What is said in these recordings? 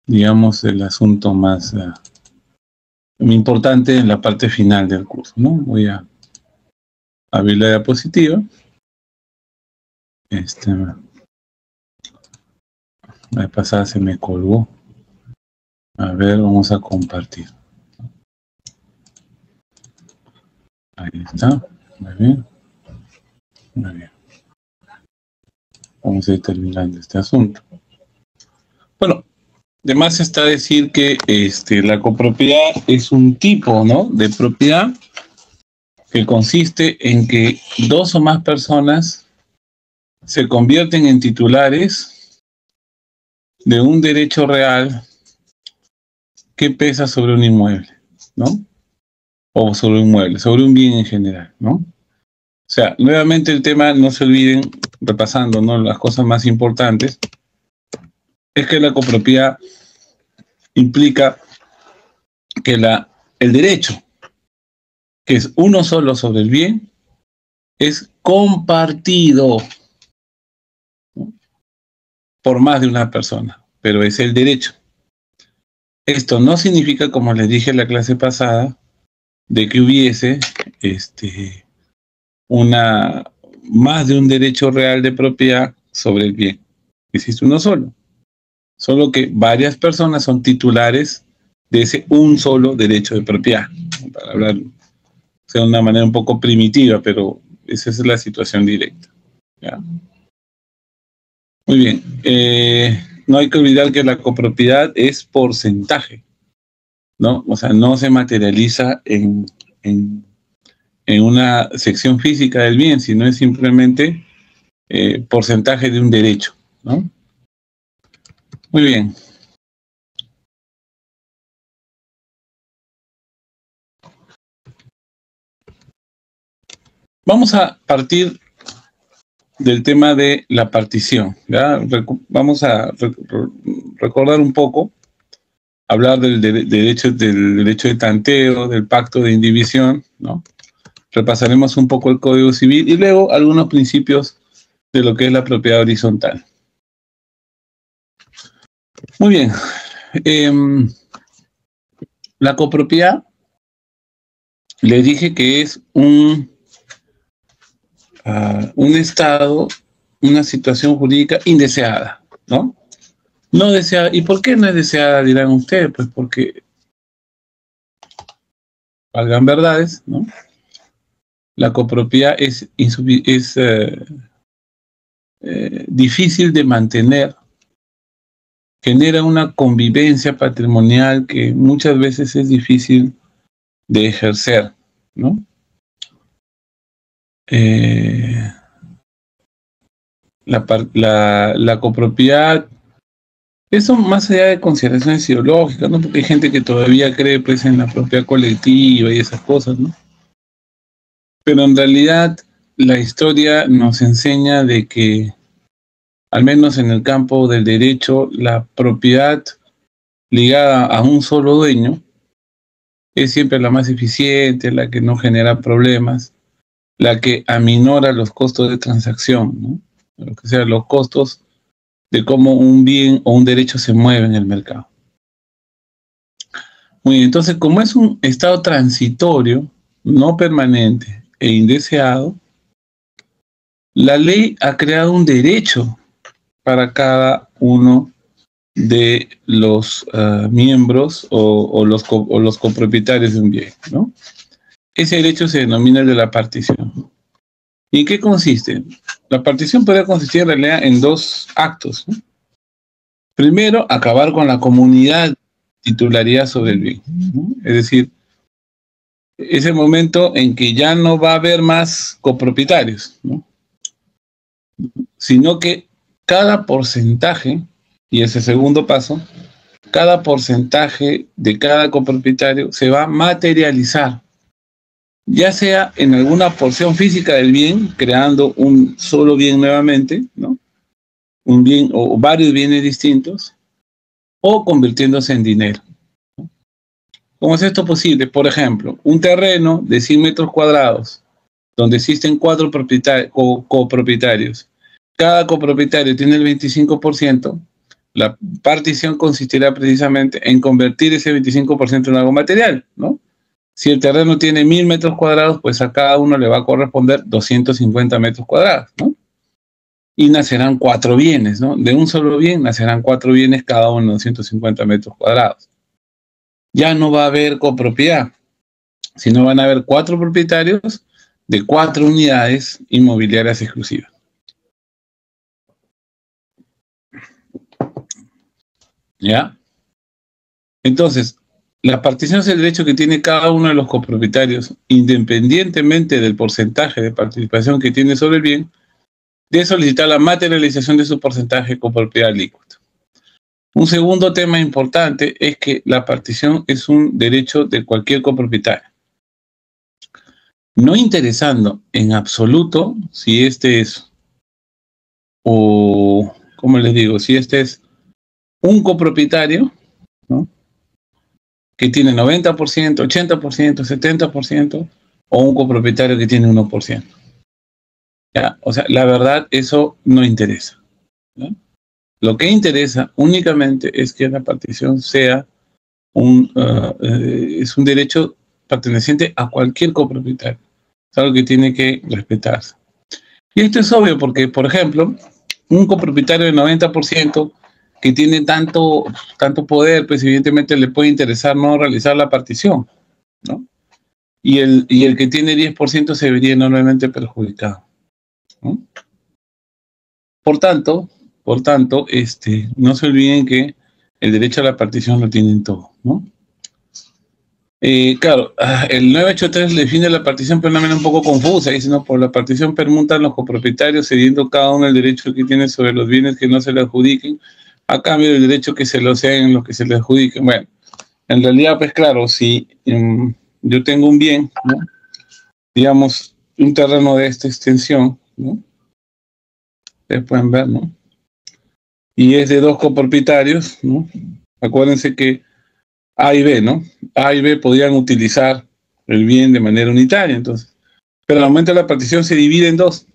digamos, el asunto más importante en la parte final del curso, ¿no? Voy a abrir la diapositiva. La vez pasada se me colgó. A ver, vamos a compartir. Ahí está. Muy bien. Muy bien. Vamos a ir terminando este asunto. Bueno, además está decir que la copropiedad es un tipo, ¿no?, de propiedad que consiste en que dos o más personas se convierten en titulares de un derecho real que pesa sobre un inmueble, ¿no? O sobre un mueble, sobre un bien en general, ¿no? O sea, nuevamente el tema, no se olviden, repasando, ¿no?, las cosas más importantes, es que la copropiedad implica que el derecho, que es uno solo sobre el bien, es compartido, ¿no?, por más de una persona, pero es el derecho. Esto no significa, como les dije en la clase pasada, de que hubiese más de un derecho real de propiedad sobre el bien. Existe uno solo. Solo que varias personas son titulares de ese un solo derecho de propiedad. Para hablar de una manera un poco primitiva, pero esa es la situación directa, ¿ya? Muy bien. No hay que olvidar que la copropiedad es porcentaje, ¿no? O sea, no se materializa en una sección física del bien, sino es simplemente porcentaje de un derecho, ¿no? Muy bien. Vamos a partir del tema de la partición, ¿ya? Vamos a recordar un poco, hablar del derecho de tanteo, del pacto de indivisión, ¿no? Repasaremos un poco el Código Civil y luego algunos principios de lo que es la propiedad horizontal. Muy bien. La copropiedad, les dije que es un estado, una situación jurídica indeseada, ¿no? No deseada. ¿Y por qué no es deseada, dirán ustedes? Pues porque, valgan verdades, ¿no?, la copropiedad es difícil de mantener, genera una convivencia patrimonial que muchas veces es difícil de ejercer, ¿no? La copropiedad, eso más allá de consideraciones ideológicas, ¿no?, porque hay gente que todavía cree, pues, en la propiedad colectiva y esas cosas, ¿no? Pero en realidad la historia nos enseña de que, al menos en el campo del derecho, la propiedad ligada a un solo dueño es siempre la más eficiente, la que no genera problemas, la que aminora los costos de transacción, ¿no? Lo que sea, los costos de cómo un bien o un derecho se mueve en el mercado. Muy bien, entonces, como es un estado transitorio, no permanente e indeseado, la ley ha creado un derecho para cada uno de los miembros o los copropietarios de un bien, ¿no? Ese derecho se denomina el de la partición. ¿Y en qué consiste? La partición puede consistir en realidad en dos actos, ¿no? Primero, acabar con la comunidad titularidad sobre el bien, ¿no? Es decir, es el momento en que ya no va a haber más copropietarios, ¿no?, sino que cada porcentaje, y ese segundo paso, cada porcentaje de cada copropietario se va a materializar, ya sea en alguna porción física del bien, creando un solo bien nuevamente, ¿no?, un bien o varios bienes distintos, o convirtiéndose en dinero. ¿Cómo es esto posible? Por ejemplo, un terreno de 100 metros cuadrados, donde existen 4 copropietarios. Cada copropietario tiene el 25%, La partición consistirá precisamente en convertir ese 25% en algo material, ¿no? Si el terreno tiene 1000 metros cuadrados, pues a cada uno le va a corresponder 250 metros cuadrados, ¿no? Y nacerán 4 bienes, ¿no? De un solo bien nacerán 4 bienes, cada uno de 250 metros cuadrados. Ya no va a haber copropiedad, sino van a haber 4 propietarios de 4 unidades inmobiliarias exclusivas. ¿Ya? Entonces, la partición es el derecho que tiene cada uno de los copropietarios, independientemente del porcentaje de participación que tiene sobre el bien, de solicitar la materialización de su porcentaje de copropiedad líquido. Un segundo tema importante es que la partición es un derecho de cualquier copropietario, no interesando en absoluto si este es, o, ¿cómo les digo? Si este es un copropietario, ¿no? Que tiene 90%, 80%, 70%, o un copropietario que tiene 1%. ¿Ya? O sea, la verdad, eso no interesa, ¿no? Lo que interesa únicamente es que la partición sea es un derecho perteneciente a cualquier copropietario. Es algo que tiene que respetarse. Y esto es obvio porque, por ejemplo, un copropietario de 90% que tiene tanto poder, pues evidentemente le puede interesar no realizar la partición, ¿no? Y el que tiene 10% se vería enormemente perjudicado, ¿no? Por tanto, no se olviden que el derecho a la partición lo tienen todos, ¿no? Claro, el 983 define la partición, pero una manera un poco confusa. Dice, no, por la partición permutan los copropietarios, cediendo cada uno el derecho que tiene sobre los bienes que no se le adjudiquen, a cambio del derecho que se lo ceden los que se le adjudiquen. Bueno, en realidad, pues claro, si yo tengo un bien, ¿no? Digamos, un terreno de esta extensión, ¿no? Ustedes pueden ver, ¿no? Y es de 2 copropietarios, ¿no? Acuérdense que A y B, ¿no? A y B podían utilizar el bien de manera unitaria, entonces. Pero al momento de la partición se divide en 2.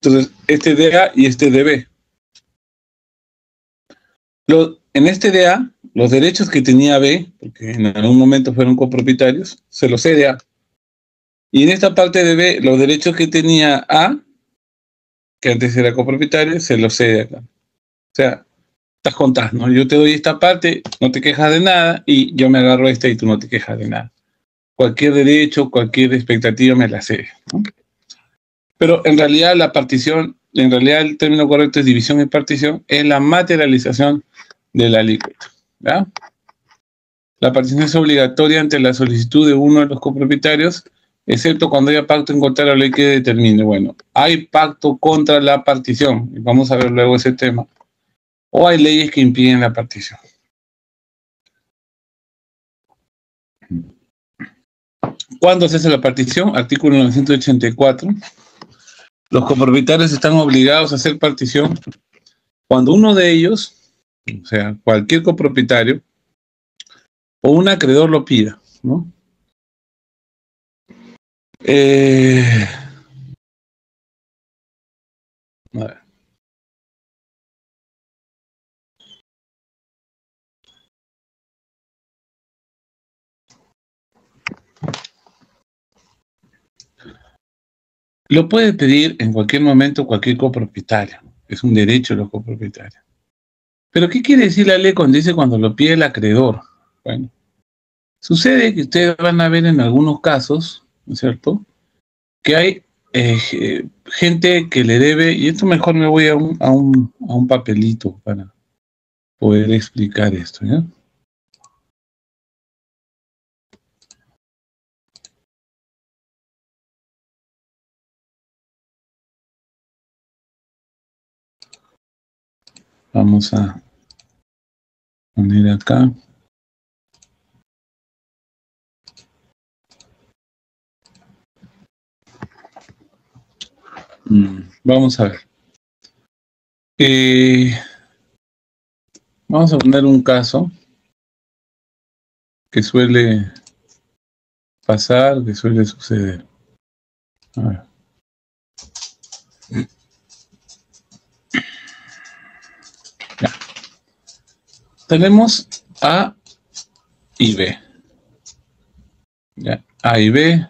Entonces, este es de A y este es de B. En este de A, los derechos que tenía B, porque en algún momento fueron copropietarios, se los cede A. Y en esta parte de B, los derechos que tenía A, que antes era copropietario, se los cede acá. O sea, estás contando, ¿no? Yo te doy esta parte, no te quejas de nada, y yo me agarro esta y tú no te quejas de nada. Cualquier derecho, cualquier expectativa me la cede, ¿no? Pero en realidad la partición, en realidad el término correcto es división y partición, es la materialización de la alícuota, ¿ya? La partición es obligatoria ante la solicitud de uno de los copropietarios, excepto cuando haya pacto en contra de la ley que determine. Bueno, hay pacto contra la partición, y vamos a ver luego ese tema, o hay leyes que impiden la partición. ¿Cuándo se hace la partición? Artículo 984. Los copropietarios están obligados a hacer partición cuando uno de ellos, o sea, cualquier copropietario, o un acreedor lo pida, ¿no? A ver. Lo puede pedir en cualquier momento cualquier copropietario. Es un derecho de los copropietarios. Pero ¿qué quiere decir la ley cuando dice cuando lo pide el acreedor? Bueno, sucede que ustedes van a ver en algunos casos, ¿no es cierto?, que hay gente que le debe, y esto mejor me voy a un papelito para poder explicar esto, ¿ya? Vamos a poner acá. Vamos a ver. Vamos a poner un caso que suele pasar, que suele suceder. A ver. tenemos A y B. ¿Ya? A y B,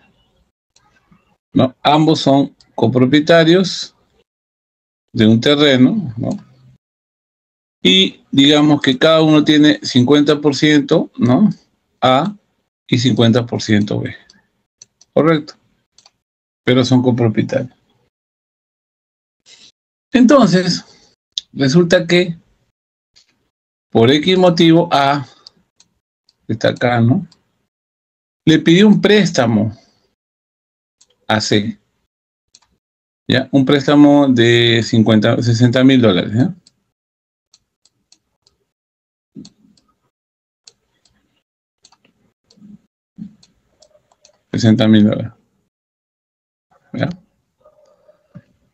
¿no? Ambos son copropietarios de un terreno, ¿no? Y digamos que cada uno tiene 50%, ¿no? A y 50% B. Correcto. Pero son copropietarios. Entonces, resulta que por X motivo A, que está acá, ¿no? Le pidió un préstamo a C. ¿Ya? Un préstamo de 60.000 dólares, ¿ya? $60.000. ¿Ya?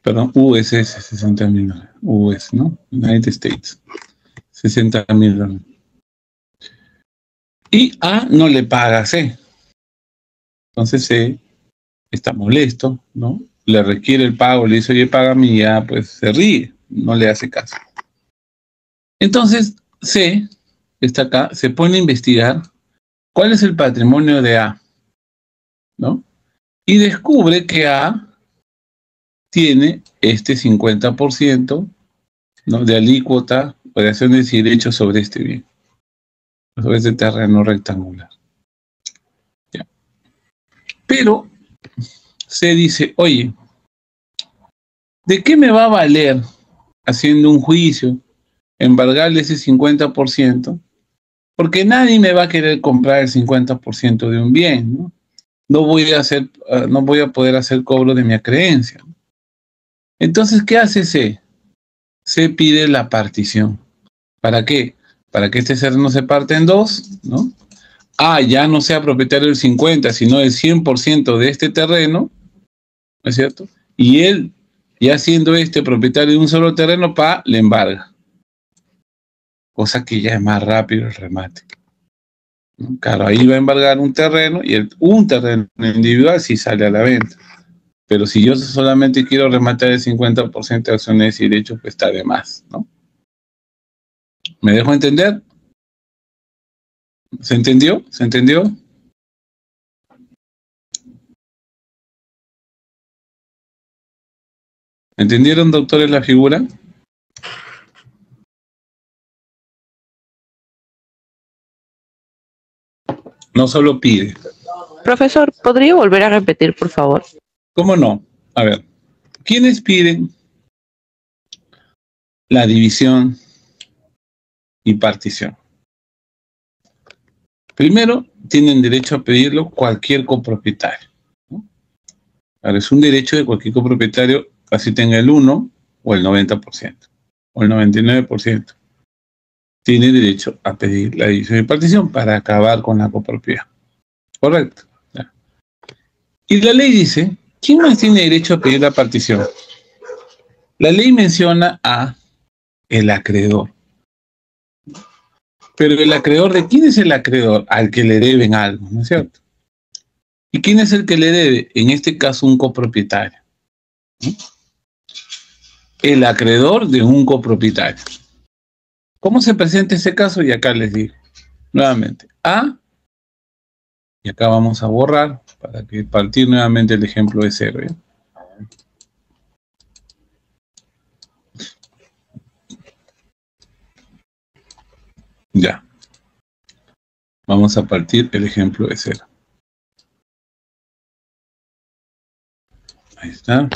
Perdón, USS, $60.000. US, ¿no? United States. $60.000. Y A no le paga a C. Entonces C está molesto, ¿no? Le requiere el pago, le dice, oye, págame, y ya pues se ríe, no le hace caso. Entonces C, está acá, se pone a investigar cuál es el patrimonio de A, ¿no? Y descubre que A tiene este 50%, ¿no? De alícuota, operaciones y derechos sobre este bien, sobre este terreno rectangular. ¿Ya? Pero se dice, oye, ¿de qué me va a valer haciendo un juicio, embargarle ese 50%? Porque nadie me va a querer comprar el 50% de un bien, ¿no? No voy a poder hacer cobro de mi acreencia. Entonces, ¿qué hace C? C pide la partición. ¿Para qué? Para que este terreno se parte en dos, ¿no? A ya no sea propietario del 50, sino del 100% de este terreno, ¿no es cierto? Y él, ya siendo este propietario de un solo terreno, le embarga. Cosa que ya es más rápido el remate. ¿No? Claro, ahí va a embargar un terreno y un terreno individual sí sale a la venta. Pero si yo solamente quiero rematar el 50% de acciones y derechos, pues está de más, ¿no? ¿Me dejo entender? ¿Se entendió? ¿Se entendió? ¿Entendieron, doctores, la figura? No solo pide. Profesor, ¿podría volver a repetir, por favor? ¿Cómo no? A ver, ¿quiénes piden la división y partición? Primero, tienen derecho a pedirlo cualquier copropietario, ¿no? Ahora, es un derecho de cualquier copropietario, así tenga el 1 o el 90%, o el 99%. Tiene derecho a pedir la división y partición para acabar con la copropiedad. Correcto. ¿Ya? Y la ley dice, ¿quién más tiene derecho a pedir la partición? La ley menciona a el acreedor. Pero el acreedor, ¿de quién es el acreedor? Al que le deben algo, ¿no es cierto? ¿Y quién es el que le debe? En este caso, un copropietario. ¿No? El acreedor de un copropietario. ¿Cómo se presenta ese caso? Y acá les digo nuevamente A, y acá vamos a borrar para que partir nuevamente el ejemplo de cero. ¿Ya? Ya. Vamos a partir el ejemplo de cero. Ahí está.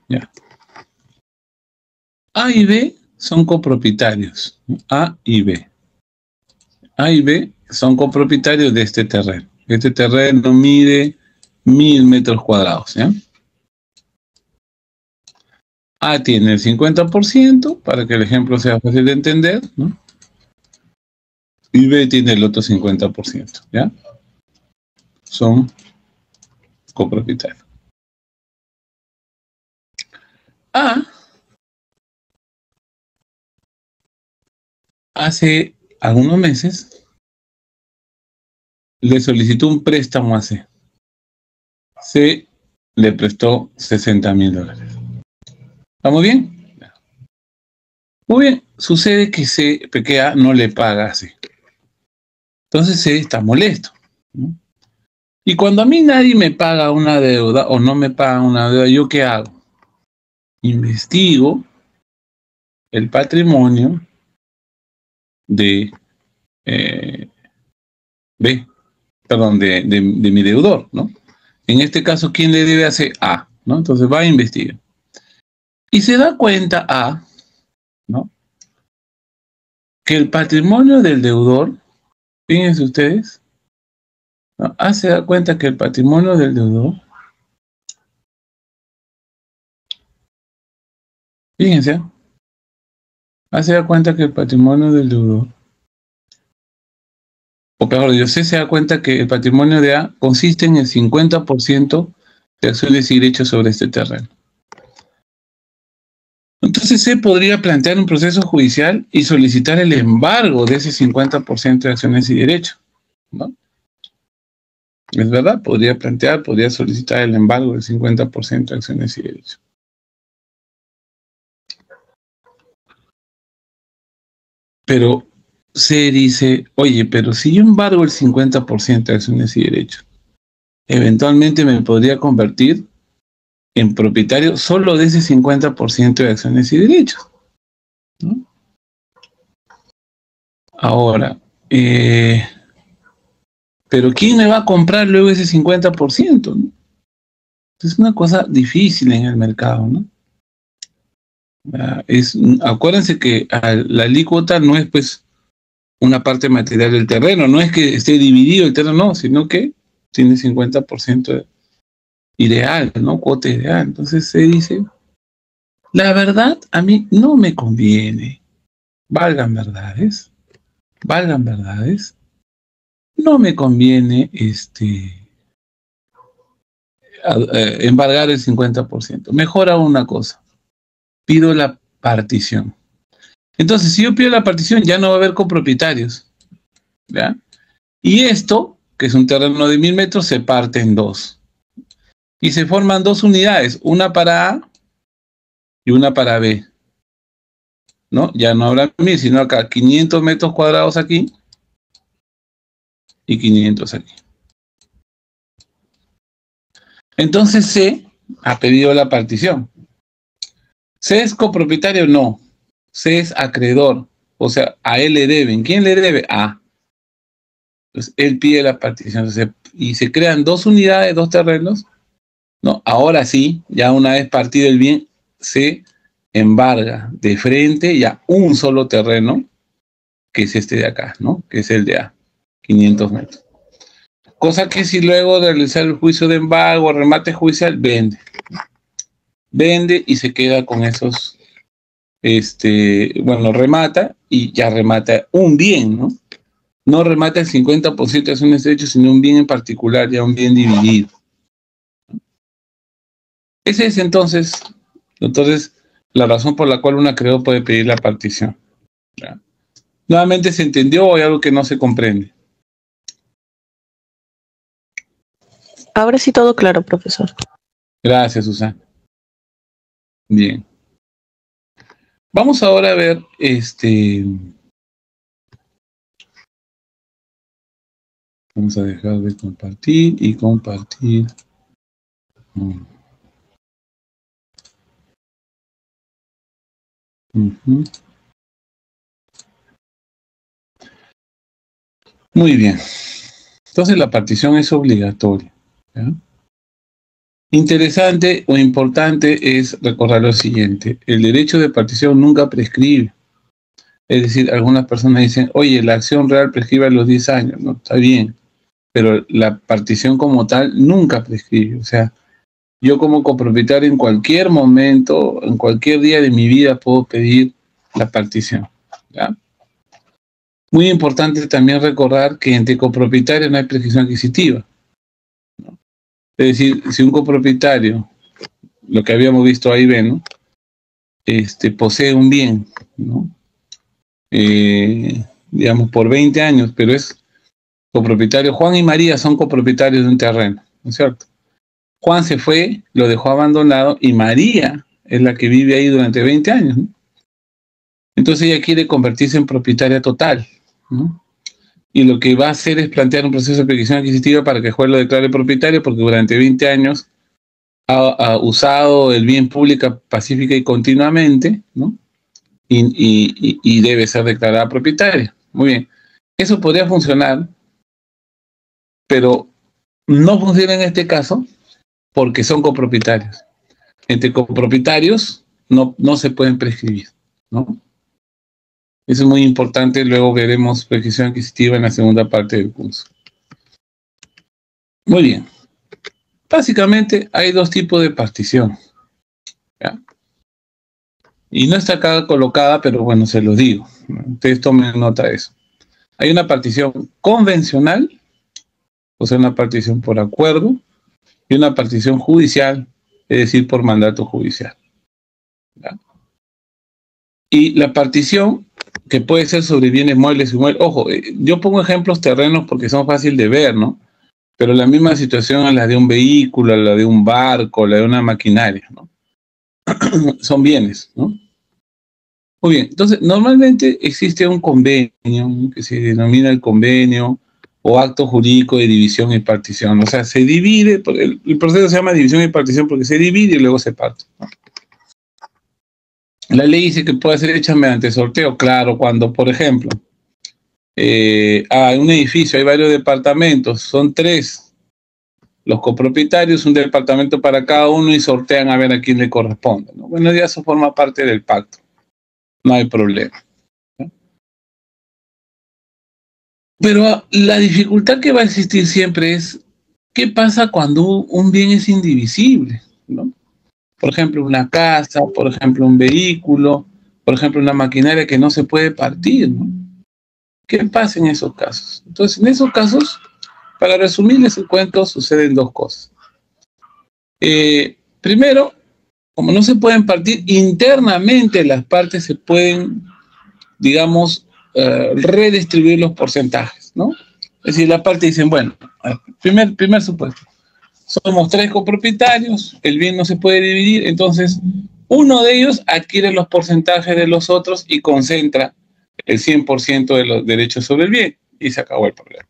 Ya. A y B son copropietarios. A y B. A y B son copropietarios de este terreno. Este terreno mide 1000 metros cuadrados. ¿Ya? A tiene el 50%, para que el ejemplo sea fácil de entender, ¿no? Y B tiene el otro 50%. ¿Ya? Son copropietarios. A hace algunos meses le solicitó un préstamo a C. C le prestó $60.000. ¿Estamos bien? Muy bien. Sucede que C, que A no le paga a C. Entonces C está molesto, ¿no? Y cuando a mí nadie me paga una deuda o no me paga una deuda, ¿yo qué hago? Investigo el patrimonio de B, perdón, de mi deudor, ¿no? En este caso, ¿quién le debe hacer? A, ¿no? Entonces va a investigar. Y se da cuenta A, ¿no? Que el patrimonio del deudor, fíjense ustedes, ¿no? A se da cuenta que el patrimonio del deudor, fíjense, A se da cuenta que el patrimonio del deudor, o peor dicho, C se da cuenta que el patrimonio de A consiste en el 50% de acciones y derechos sobre este terreno. Entonces C podría plantear un proceso judicial y solicitar el embargo de ese 50% de acciones y derechos, ¿no? Es verdad, podría solicitar el embargo del 50% de acciones y derechos. Pero C dice, oye, pero si yo embargo el 50% de acciones y derechos, eventualmente me podría convertir en propietario solo de ese 50% de acciones y derechos, ¿no? Ahora, pero ¿quién me va a comprar luego ese 50%, ¿no? Es una cosa difícil en el mercado, ¿no? Acuérdense que la alícuota no es pues una parte material del terreno, no es que esté dividido el terreno, no, sino que tiene 50% ideal, ¿no? Cuota ideal. Entonces se dice, la verdad a mí no me conviene, valgan verdades, no me conviene embargar el 50%. Mejor hago una cosa, pido la partición. Entonces, si yo pido la partición, ya no va a haber copropietarios, ¿ya? Y esto, que es un terreno de 1000 metros, se parte en dos. Y se forman dos unidades, una para A y una para B, ¿no? Ya no habrá 1000, sino acá 500 metros cuadrados aquí y 500 aquí. Entonces C ha pedido la partición. ¿C es copropietario? No. C es acreedor. O sea, a él le deben. ¿Quién le debe? A. Entonces, él pide la partición. Y se crean dos unidades, dos terrenos, ¿no? Ahora sí, ya una vez partido el bien, se embarga de frente ya un solo terreno, que es este de acá, ¿no? Que es el de A, 500 metros. Cosa que si luego de realizar el juicio de embargo, remate judicial, vende. Vende y se queda con esos, bueno, remata y ya remata un bien, ¿no? No remata el 50% de acciones de derechos, sino un bien en particular, ya un bien dividido. Ese es entonces la razón por la cual un acreedor puede pedir la partición, ¿ya? Nuevamente, ¿se entendió o hay algo que no se comprende? Ahora sí todo claro, profesor. Gracias, Susana. Bien. Vamos ahora a ver, vamos a dejar de compartir y compartir. Muy bien. Entonces la partición es obligatoria, ¿ya? Interesante o importante es recordar lo siguiente: el derecho de partición nunca prescribe. Es decir, algunas personas dicen, oye, la acción real prescribe a los 10 años. No, está bien, pero la partición como tal nunca prescribe. O sea, yo como copropietario en cualquier momento, en cualquier día de mi vida puedo pedir la partición, ¿ya? Muy importante también recordar que entre copropietarios no hay prescripción adquisitiva, ¿no? Es decir, si un copropietario, lo que habíamos visto ahí, ¿no? Posee un bien, ¿no? Digamos, por 20 años, pero es copropietario. Juan y María son copropietarios de un terreno, ¿no es cierto? Juan se fue, lo dejó abandonado y María es la que vive ahí durante 20 años, ¿no? Entonces ella quiere convertirse en propietaria total, ¿no? Y lo que va a hacer es plantear un proceso de petición adquisitiva para que el juez lo declare propietario, porque durante 20 años ha usado el bien público pacífica y continuamente, ¿no? Y debe ser declarada propietaria. Muy bien. Eso podría funcionar, pero no funciona en este caso porque son copropietarios. Entre copropietarios no se pueden prescribir, ¿no? Eso es muy importante, luego veremos prescripción adquisitiva en la segunda parte del curso. Muy bien. Básicamente hay dos tipos de partición, ¿ya? Y no está acá colocada, pero bueno, se los digo. Ustedes tomen nota de eso. Hay una partición convencional, o sea, una partición por acuerdo, y una partición judicial, es decir, por mandato judicial, ¿ya? Y la partición, que puede ser sobre bienes muebles y inmuebles, ojo, yo pongo ejemplos terrenos porque son fáciles de ver, ¿no? Pero la misma situación es la de un vehículo, la de un barco, la de una maquinaria, ¿no? Son bienes, ¿no? Muy bien, entonces normalmente existe un convenio, ¿no?, que se denomina el convenio o acto jurídico de división y partición. O sea, se divide, el proceso se llama división y partición porque se divide y luego se parte, ¿no? La ley dice que puede ser hecha mediante sorteo, claro, cuando, por ejemplo, hay un edificio, hay varios departamentos, son 3 los copropietarios, un departamento para cada uno y sortean a ver a quién le corresponde, ¿no? Bueno, ya eso forma parte del pacto, no hay problema, ¿no? Pero la dificultad que va a existir siempre es, ¿qué pasa cuando un bien es indivisible, ¿no? Por ejemplo, una casa, por ejemplo, un vehículo, por ejemplo, una maquinaria que no se puede partir, ¿no? ¿Qué pasa en esos casos? Entonces, en esos casos, para resumirles el cuento, suceden 2 cosas. Primero, como no se pueden partir, internamente las partes se pueden, digamos, redistribuir los porcentajes, ¿no? Es decir, las partes dicen, bueno, primer supuesto, somos 3 copropietarios, el bien no se puede dividir, entonces uno de ellos adquiere los porcentajes de los otros y concentra el 100% de los derechos sobre el bien y se acabó el problema,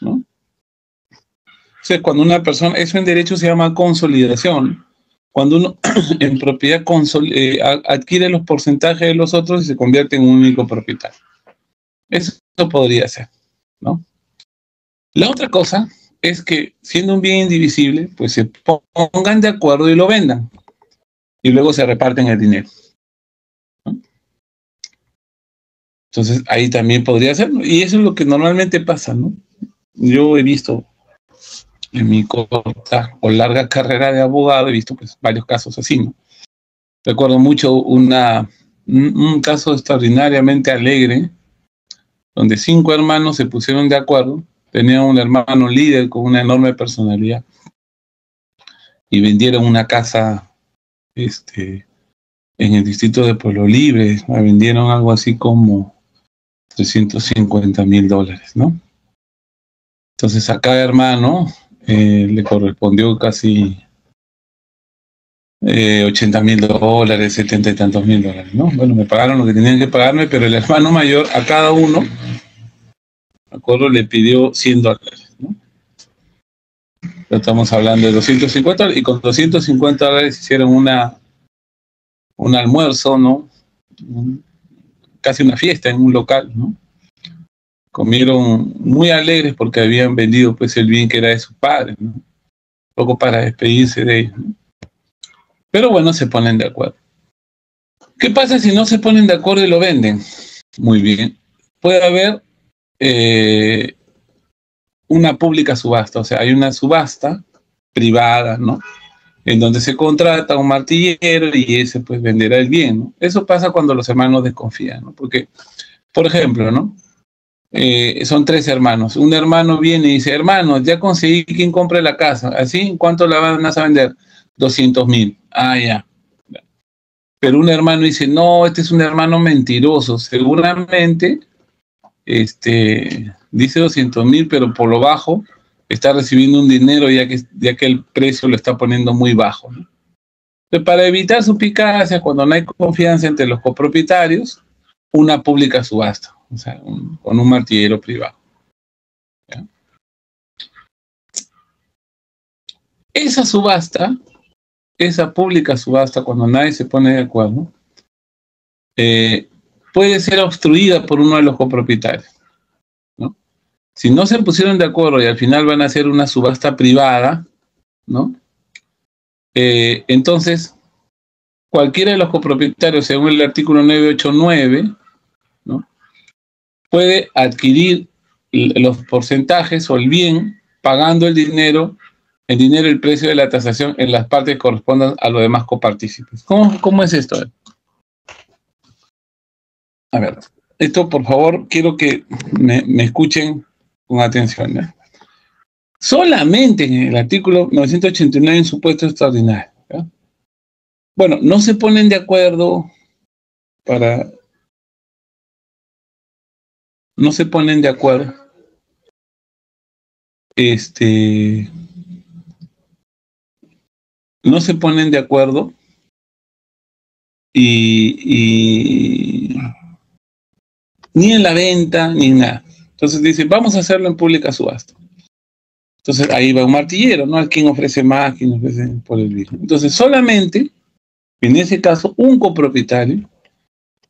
¿no? O sea, cuando una persona, eso en derecho se llama consolidación, cuando uno en propiedad adquiere los porcentajes de los otros y se convierte en un único propietario. Eso podría ser, ¿no? La otra cosa es que, siendo un bien indivisible, pues se pongan de acuerdo y lo vendan. Y luego se reparten el dinero, ¿no? Entonces, ahí también podría ser, ¿no? Y eso es lo que normalmente pasa, ¿no? Yo he visto, en mi corta o larga carrera de abogado, he visto pues varios casos así, ¿no? Recuerdo mucho un caso extraordinariamente alegre, donde 5 hermanos se pusieron de acuerdo. Tenían un hermano líder con una enorme personalidad y vendieron una casa en el distrito de Pueblo Libre. La vendieron algo así como $350,000, ¿no? Entonces a cada hermano le correspondió casi $80,000, 70 y tantos mil dólares, ¿no? Bueno, me pagaron lo que tenían que pagarme, pero el hermano mayor a cada uno, me acuerdo, le pidió $100, ¿no? Estamos hablando de $250 y con $250 hicieron un almuerzo, ¿no? Casi una fiesta en un local, ¿no? Comieron muy alegres porque habían vendido pues el bien que era de sus padres, ¿no? Un poco para despedirse de ellos, ¿no? Pero bueno, se ponen de acuerdo. ¿Qué pasa si no se ponen de acuerdo y lo venden? Muy bien. Puede haber una pública subasta, o sea, hay una subasta privada, ¿no? En donde se contrata un martillero y ese pues venderá el bien, ¿no? Eso pasa cuando los hermanos desconfían, ¿no? Porque, por ejemplo, ¿no? Son 3 hermanos. Un hermano viene y dice, hermano, ya conseguí quien compre la casa. ¿Así? ¿Cuánto la van a vender? 200,000. Ah, ya. Pero un hermano dice, no, este es un hermano mentiroso. Seguramente, dice 200,000, pero por lo bajo está recibiendo un dinero ya que el precio lo está poniendo muy bajo, ¿no? Entonces, para evitar suspicacias, cuando no hay confianza entre los copropietarios, una pública subasta, o sea, con un martillero privado. ¿Ya? Esa subasta, esa pública subasta, cuando nadie se pone de acuerdo, puede ser obstruida por uno de los copropietarios, ¿no? Si no se pusieron de acuerdo y al final van a hacer una subasta privada, ¿no? Entonces, cualquiera de los copropietarios, según el artículo 989, ¿no?, puede adquirir los porcentajes o el bien pagando el dinero, el precio de la tasación en las partes que correspondan a los demás copartícipes. ¿Cómo es esto? A ver, esto por favor quiero que me escuchen con atención, ¿no? Solamente en el artículo 989 en supuesto extraordinario, ¿no? Bueno, no se ponen de acuerdo para... No se ponen de acuerdo. No se ponen de acuerdo y ni en la venta ni en nada. Entonces dice, vamos a hacerlo en pública subasta. Entonces ahí va un martillero, ¿no? A quien ofrece más, quien ofrece por el bien. Entonces solamente, en ese caso, un copropietario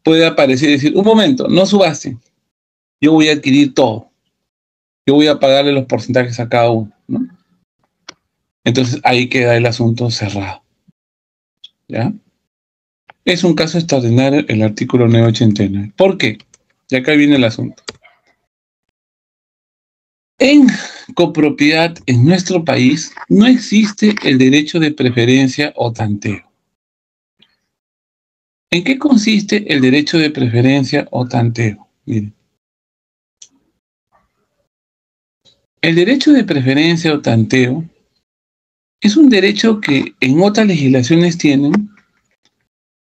puede aparecer y decir, un momento, no subasten, yo voy a adquirir todo, yo voy a pagarle los porcentajes a cada uno, ¿no? Entonces ahí queda el asunto cerrado, ¿ya? Es un caso extraordinario el artículo 989. ¿Por qué? Y acá viene el asunto. En copropiedad en nuestro país no existe el derecho de preferencia o tanteo. ¿En qué consiste el derecho de preferencia o tanteo? Miren. El derecho de preferencia o tanteo es un derecho que en otras legislaciones tienen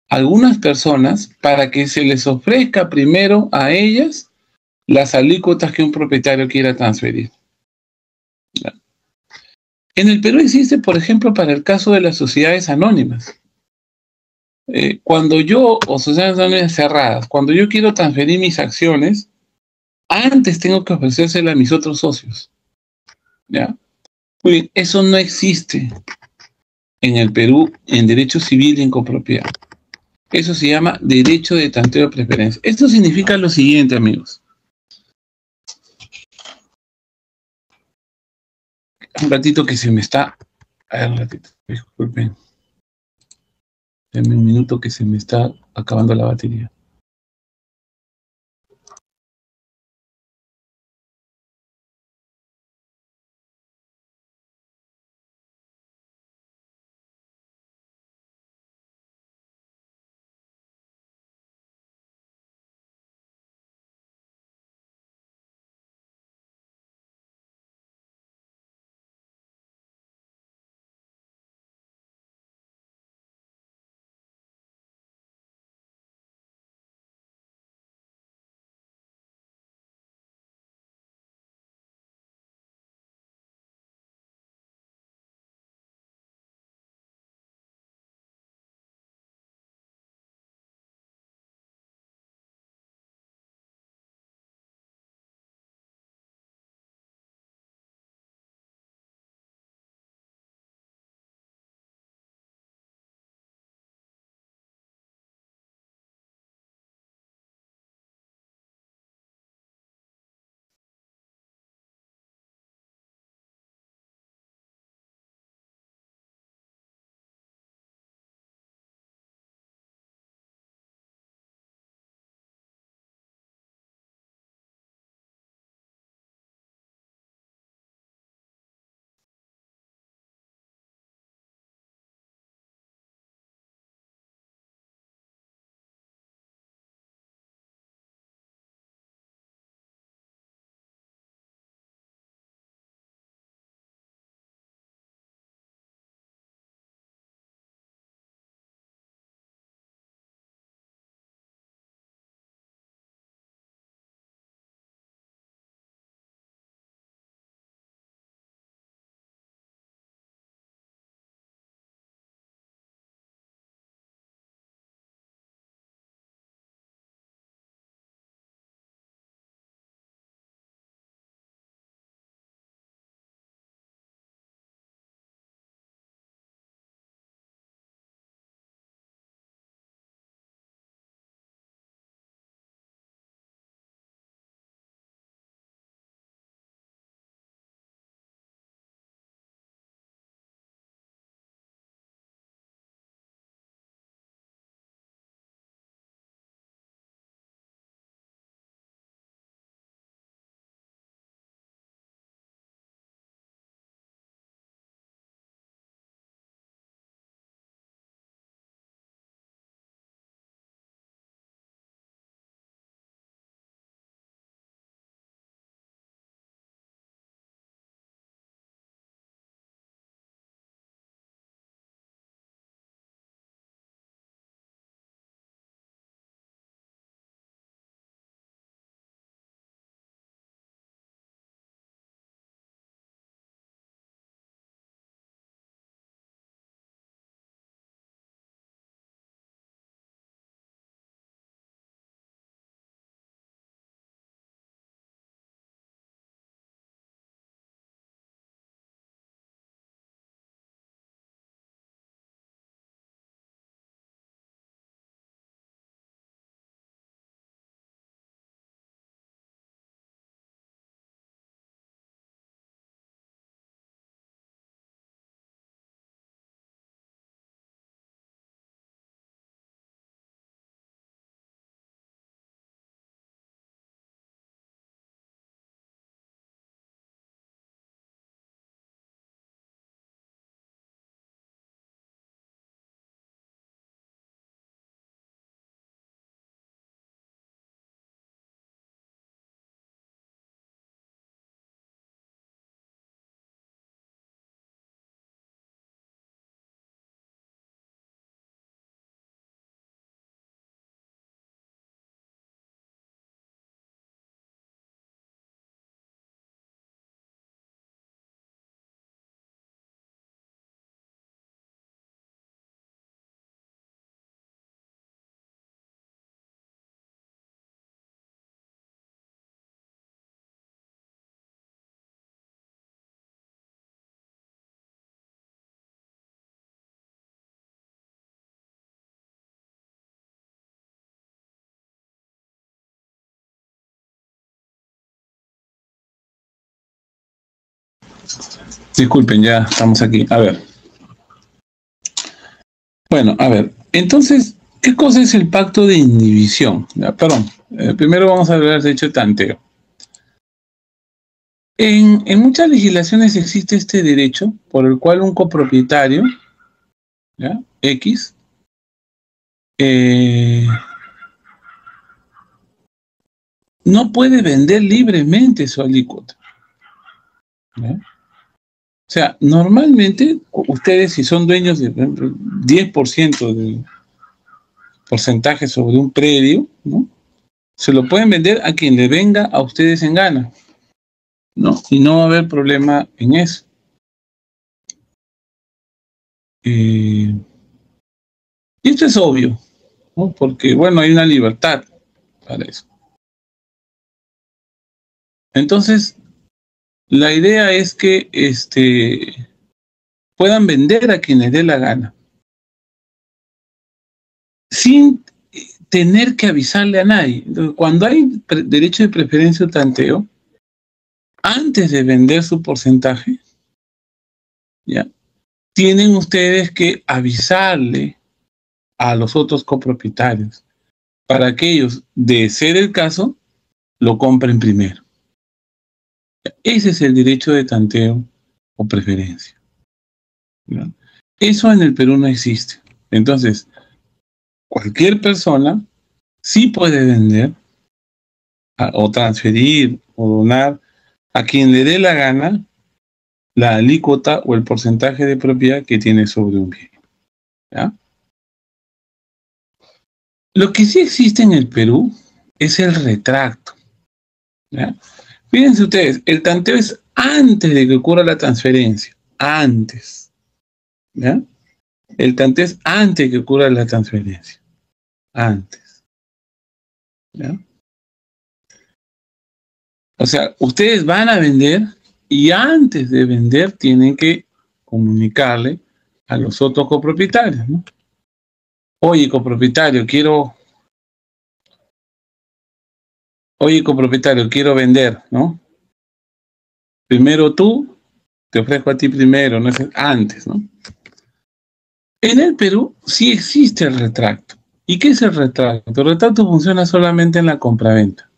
algunas personas para que se les ofrezca primero a ellas las alícuotas que un propietario quiera transferir. En el Perú existe, por ejemplo, para el caso de las sociedades anónimas. Cuando yo, o sociedades anónimas cerradas, cuando yo quiero transferir mis acciones, antes tengo que ofrecérselas a mis otros socios, ¿ya? Muy bien, eso no existe en el Perú en derecho civil y en copropiedad. Eso se llama derecho de tanteo de preferencia. Esto significa lo siguiente, amigos. Un ratito que se me está... A ver, un ratito, disculpen. Denme un minuto que se me está acabando la batería. Disculpen, ya estamos aquí. A ver. Bueno, a ver. Entonces, ¿qué cosa es el pacto de indivisión? Ya, perdón. Primero vamos a hablar del derecho de tanteo. En muchas legislaciones existe este derecho por el cual un copropietario, ¿ya? X, no puede vender libremente su alícuota, ¿ya? O sea, normalmente ustedes, si son dueños de 10% del porcentaje sobre un predio, ¿no? Se lo pueden vender a quien le venga a ustedes en gana, ¿no? Y no va a haber problema en eso. Y esto es obvio, ¿no? Porque, bueno, hay una libertad para eso. Entonces, la idea es que puedan vender a quien les dé la gana, sin tener que avisarle a nadie. Entonces, cuando hay derecho de preferencia o tanteo, antes de vender su porcentaje, ¿ya? Tienen ustedes que avisarle a los otros copropietarios para que ellos, de ser el caso, lo compren primero. Ese es el derecho de tanteo o preferencia, ¿no? Eso en el Perú no existe. Entonces, cualquier persona sí puede vender o transferir o donar a quien le dé la gana la alícuota o el porcentaje de propiedad que tiene sobre un bien, ¿ya? Lo que sí existe en el Perú es el retracto, ¿ya? Fíjense ustedes, el tanteo es antes de que ocurra la transferencia, antes, ¿ya? El tanteo es antes de que ocurra la transferencia, antes, ¿ya? O sea, ustedes van a vender y antes de vender tienen que comunicarle a los otros copropietarios, ¿no? Oye, copropietario, quiero vender, ¿no? Primero tú, te ofrezco a ti primero, no es antes, ¿no? En el Perú sí existe el retracto. ¿Y qué es el retracto? El retracto funciona solamente en la compraventa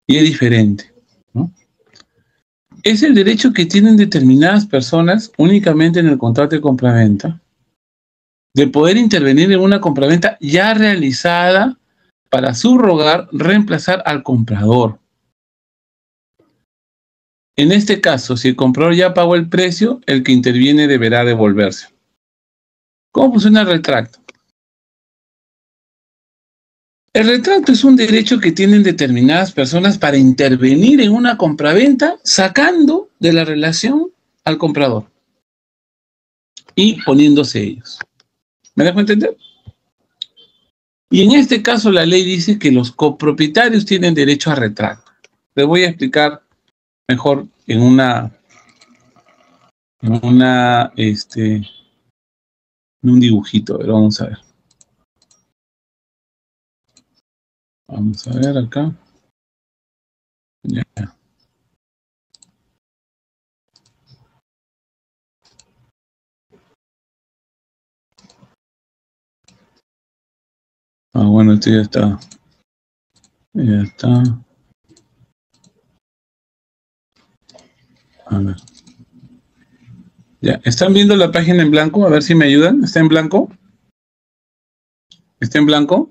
y es diferente, ¿no? Es el derecho que tienen determinadas personas únicamente en el contrato de compraventa de poder intervenir en una compraventa ya realizada para subrogar, reemplazar al comprador. En este caso, si el comprador ya pagó el precio, el que interviene deberá devolverse. ¿Cómo funciona el retracto? El retracto es un derecho que tienen determinadas personas para intervenir en una compraventa sacando de la relación al comprador y poniéndose ellos. ¿Me dejo entender? Y en este caso la ley dice que los copropietarios tienen derecho a retracto. Les voy a explicar mejor en un dibujito. Pero vamos a ver. Vamos a ver acá. Ya. Ah, bueno, esto ya está. Ya está. A ver. Ya, ¿están viendo la página en blanco? A ver si me ayudan. ¿Está en blanco? ¿Está en blanco?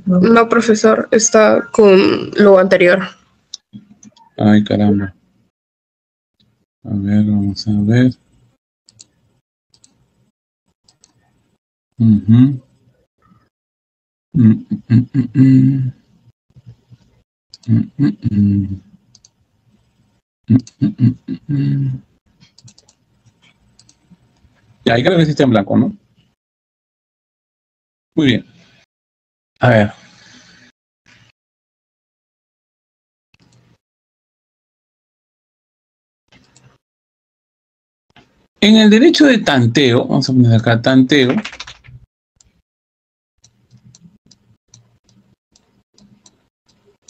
No, profesor, está con lo anterior. Ay, caramba. A ver, vamos a ver. Uh-huh. Ya, ahí creo que sí está en blanco, ¿no? Muy bien. A ver. En el derecho de tanteo, vamos a poner acá tanteo.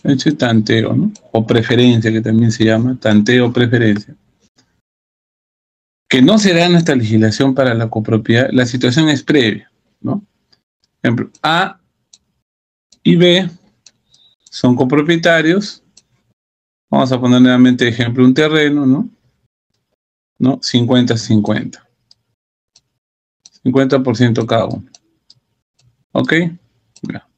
Derecho de tanteo, ¿no? O preferencia, que también se llama tanteo o preferencia. que no se da en nuestra legislación para la copropiedad, la situación es previa, ¿no? Por ejemplo, A y B son copropietarios. Vamos a poner nuevamente de ejemplo un terreno, ¿no? 50-50. 50% cada uno. ¿Ok? Ya.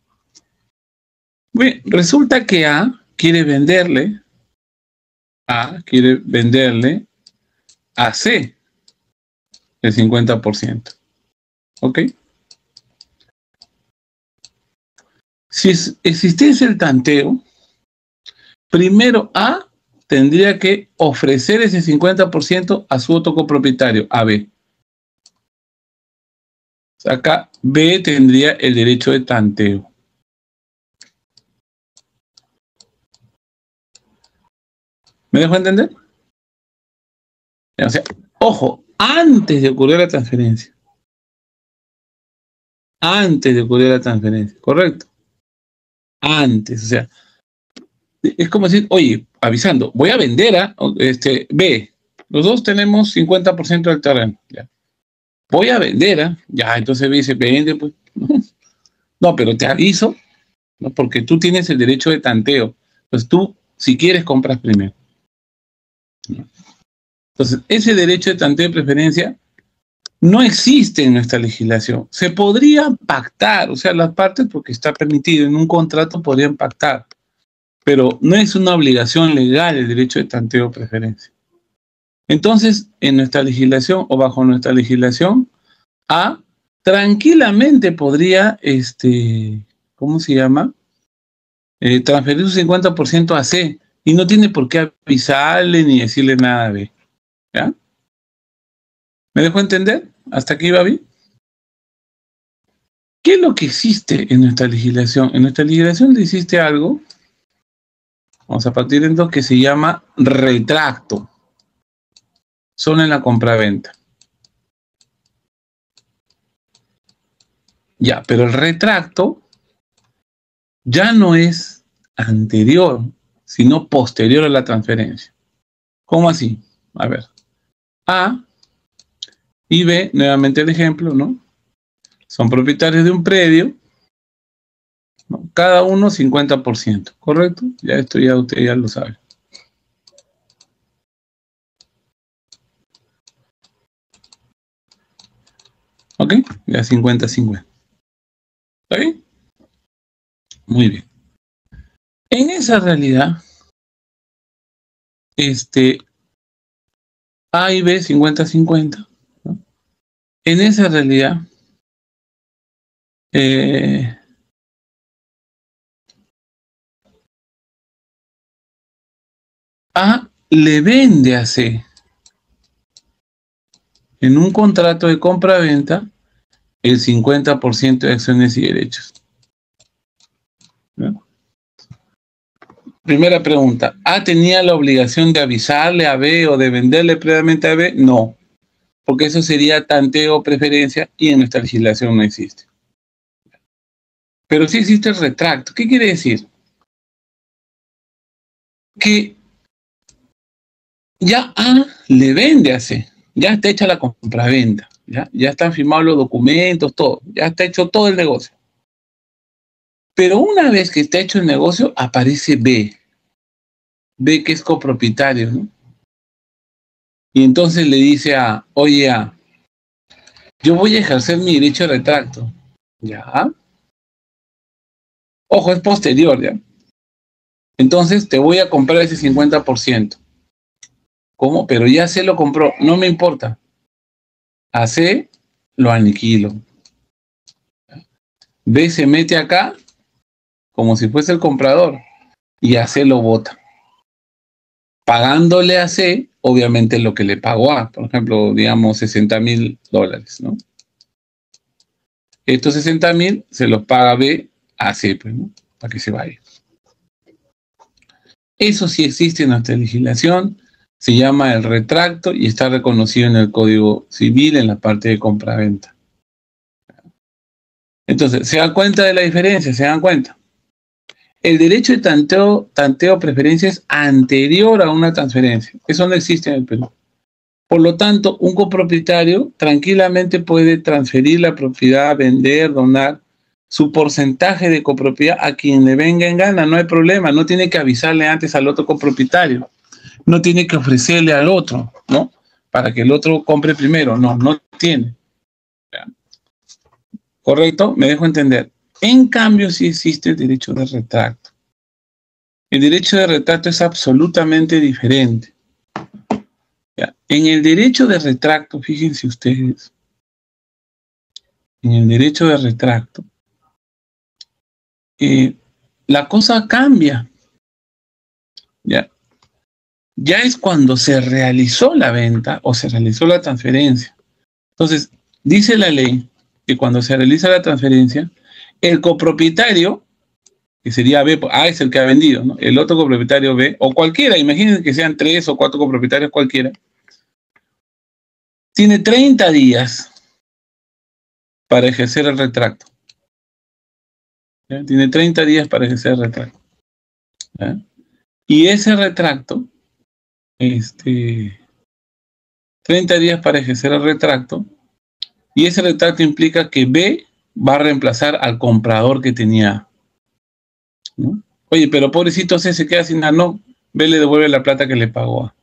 Bien, resulta que A quiere venderle a C el 50%. ¿Ok? Si existiese el tanteo, primero A tendría que ofrecer ese 50% a su otro copropietario, a B. Acá B tendría el derecho de tanteo. ¿Me dejo entender? O sea, ojo, antes de ocurrir la transferencia. Antes de ocurrir la transferencia, ¿correcto? Antes, o sea, es como decir, oye, avisando, voy a vender a B. Los dos tenemos 50% del terreno. ¿Ya? Voy a vender a, ya, entonces B dice, vende, pues. No, pero te aviso, ¿no? Porque tú tienes el derecho de tanteo. Pues tú, si quieres, compras primero. Entonces, ese derecho de tanteo de preferencia no existe en nuestra legislación. Se podría pactar, o sea, las partes, porque está permitido, en un contrato podrían pactar, pero no es una obligación legal el derecho de tanteo de preferencia. Entonces, en nuestra legislación o bajo nuestra legislación, A tranquilamente podría, ¿cómo se llama? Transferir su 50% a C y no tiene por qué avisarle ni decirle nada a B. ¿Ya? ¿Me dejó entender? ¿Hasta aquí va bien? ¿Qué es lo que existe en nuestra legislación? En nuestra legislación existe algo, vamos a partir de esto, que se llama retracto. Solo en la compraventa. Ya, pero el retracto ya no es anterior, sino posterior a la transferencia. ¿Cómo así? A ver. A y B, nuevamente el ejemplo, ¿no? Son propietarios de un predio, ¿no? Cada uno 50%, ¿correcto? Ya esto ya usted ya lo sabe. ¿Ok? Ya 50-50. ¿Está bien? Muy bien. En esa realidad, A y B 50-50, ¿no? En esa realidad, A le vende a C en un contrato de compra-venta el 50% de acciones y derechos. ¿No? Primera pregunta, ¿A tenía la obligación de avisarle a B o de venderle previamente a B? No, porque eso sería tanteo o preferencia y en nuestra legislación no existe. Pero sí existe el retracto. ¿Qué quiere decir? Que ya A le vende a C, ya está hecha la compraventa, ya están firmados los documentos, todo, ya está hecho todo el negocio. Pero una vez que está hecho el negocio, aparece B que es copropietario, ¿no? Y entonces le dice a, oye, yo voy a ejercer mi derecho de retracto. ¿Ya? Ojo, es posterior, ¿ya? Entonces te voy a comprar ese 50%. ¿Cómo? Pero ya C lo compró, no me importa. A C lo aniquilo. B se mete acá como si fuese el comprador y a C lo bota. Pagándole a C, obviamente, lo que le pagó A, por ejemplo, digamos $60,000, ¿no? Estos 60,000 se los paga B a C, pues, ¿no? Para que se vaya. Eso sí existe en nuestra legislación, se llama el retracto y está reconocido en el Código Civil en la parte de compraventa. Entonces, ¿se dan cuenta de la diferencia? ¿Se dan cuenta? El derecho de tanteo preferencia es anterior a una transferencia. Eso no existe en el Perú. Por lo tanto, un copropietario tranquilamente puede transferir la propiedad, vender, donar su porcentaje de copropiedad a quien le venga en gana, no hay problema, no tiene que avisarle antes al otro copropietario, no tiene que ofrecerle al otro, ¿no? Para que el otro compre primero, no tiene. ¿Correcto? Me dejo entender. En cambio, sí existe el derecho de retracto. El derecho de retracto es absolutamente diferente. ¿Ya? En el derecho de retracto, fíjense ustedes, en el derecho de retracto, la cosa cambia. ¿Ya? Ya es cuando se realizó la venta o se realizó la transferencia. Entonces, dice la ley que cuando se realiza la transferencia, el copropietario, que sería B, A es el que ha vendido, ¿no? El otro copropietario B, o cualquiera, imagínense que sean 3 o 4 copropietarios cualquiera, tiene 30 días para ejercer el retracto. ¿Ya? Tiene 30 días para ejercer el retracto. ¿Ya? Y ese retracto, 30 días para ejercer el retracto, y ese retracto implica que B va a reemplazar al comprador que tenía, ¿no? Oye, pero pobrecito C se queda sin nada, no, B le devuelve la plata que le pagó.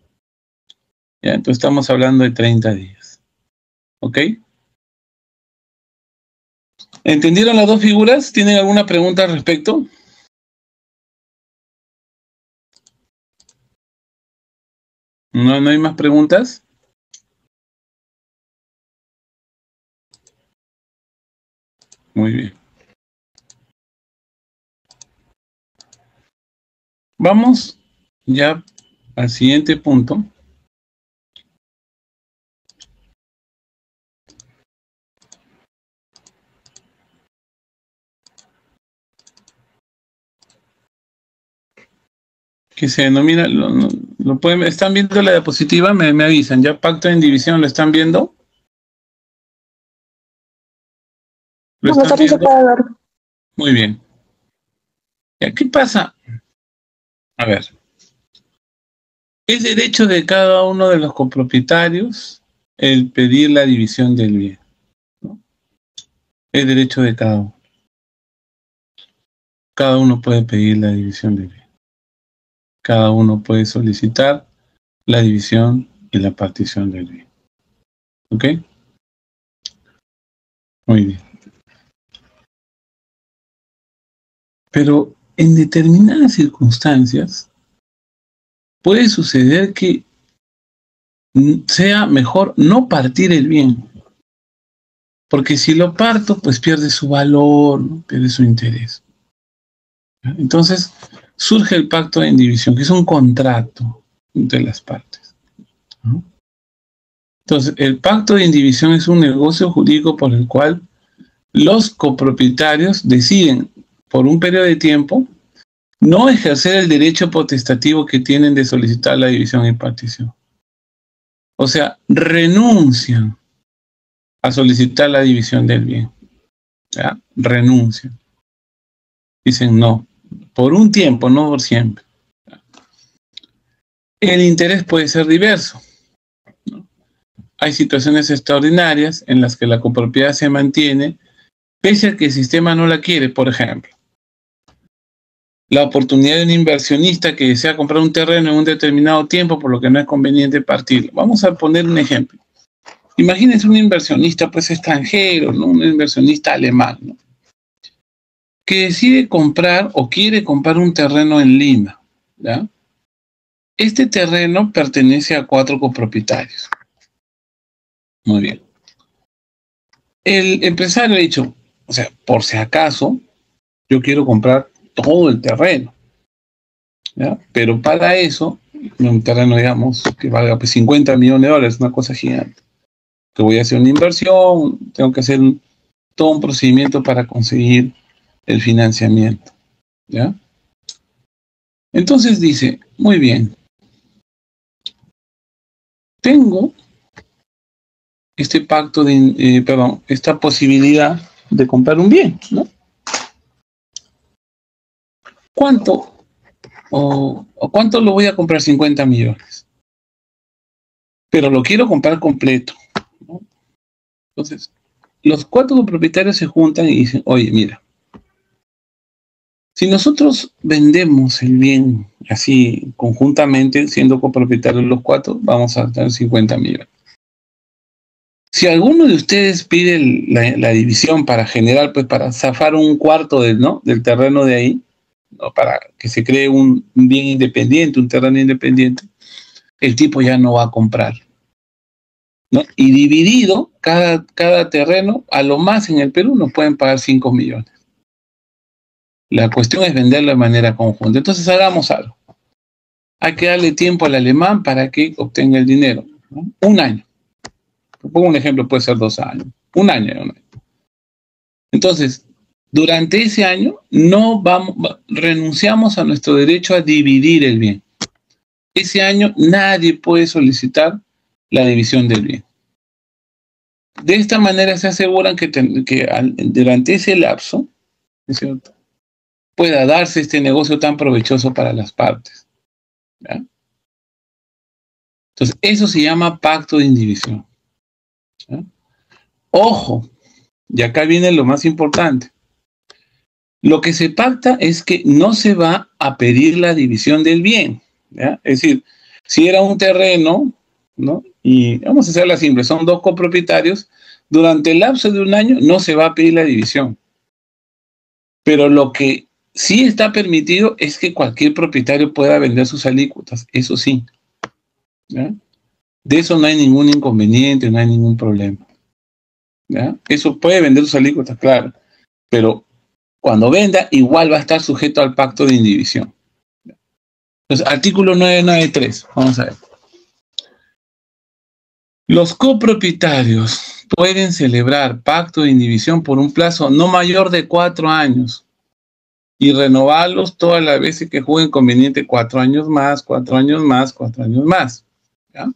¿Ya? Entonces estamos hablando de 30 días. ¿Ok? ¿Entendieron las dos figuras? ¿Tienen alguna pregunta al respecto? ¿No hay más preguntas? Muy bien. Vamos ya al siguiente punto. Que se denomina, ¿están viendo la diapositiva? Me avisan, ¿ya pacto en división lo están viendo? ¿Lo están viendo? Muy bien. ¿Ya qué pasa? A ver. Es derecho de cada uno de los copropietarios el pedir la división del bien, ¿no? Es derecho de cada uno. Cada uno puede pedir la división del bien. Cada uno puede solicitar la división y la partición del bien. ¿Ok? Muy bien. Pero en determinadas circunstancias puede suceder que sea mejor no partir el bien. Porque si lo parto, pues pierde su valor, ¿no? Pierde su interés. Entonces surge el pacto de indivisión, que es un contrato entre las partes, ¿no? Entonces, el pacto de indivisión es un negocio jurídico por el cual los copropietarios deciden, por un periodo de tiempo, no ejercer el derecho potestativo que tienen de solicitar la división y partición. O sea, renuncian a solicitar la división del bien. ¿Ya? Renuncian. Dicen no, por un tiempo, no por siempre. El interés puede ser diverso, ¿no? Hay situaciones extraordinarias en las que la copropiedad se mantiene pese a que el sistema no la quiere. Por ejemplo, la oportunidad de un inversionista que desea comprar un terreno en un determinado tiempo, por lo que no es conveniente partirlo. Vamos a poner un ejemplo. Imagínense un inversionista pues extranjero, ¿no? Un inversionista alemán, ¿no? Que decide comprar o quiere comprar un terreno en Lima, ¿ya? Este terreno pertenece a 4 copropietarios. Muy bien. El empresario ha dicho, o sea, por si acaso, yo quiero comprar todo el terreno, ¿ya? Pero para eso, un terreno, digamos, que valga pues, $50 millones, una cosa gigante. Que voy a hacer una inversión, tengo que hacer todo un procedimiento para conseguir el financiamiento, ¿ya? Entonces dice, muy bien, tengo este pacto de, esta posibilidad de comprar un bien, ¿no? ¿Cuánto? ¿O cuánto lo voy a comprar? 50 millones. pero lo quiero comprar completo, ¿no? Entonces, los 4 copropietarios se juntan y dicen, oye, mira, si nosotros vendemos el bien así conjuntamente, siendo copropietarios los 4, vamos a tener 50 millones. Si alguno de ustedes pide la división para generar, pues para zafar un cuarto del terreno de ahí, ¿no? Para que se cree un bien independiente, un terreno independiente, el tipo ya no va a comprar, ¿no? Y dividido, cada terreno, a lo más en el Perú nos pueden pagar 5 millones. La cuestión es venderlo de manera conjunta. Entonces hagamos algo. Hay que darle tiempo al alemán para que obtenga el dinero, ¿no? 1 año. Pongo un ejemplo, puede ser 2 años. 1 año. Entonces, durante ese año renunciamos a nuestro derecho a dividir el bien. Ese año nadie puede solicitar la división del bien. De esta manera se aseguran que durante ese lapso, ¿no es cierto?, pueda darse este negocio tan provechoso para las partes, ¿ya? Entonces, eso se llama pacto de indivisión, ¿ya? Ojo, y acá viene lo más importante. Lo que se pacta es que no se va a pedir la división del bien, ¿ya? Es decir, si era un terreno, ¿no?, y vamos a hacerla simple, son 2 copropietarios, durante el lapso de 1 año no se va a pedir la división. Pero lo que sí está permitido es que cualquier propietario pueda vender sus alícuotas, eso sí, ¿ya? De eso no hay ningún inconveniente, no hay ningún problema, ¿ya? Eso puede vender sus alícuotas, claro, pero cuando venda igual va a estar sujeto al pacto de indivisión. Entonces, artículo 993, vamos a ver. Los copropietarios pueden celebrar pacto de indivisión por un plazo no mayor de 4 años y renovarlos todas las veces que jueguen conveniente, 4 años más, 4 años más, 4 años más, ¿ya?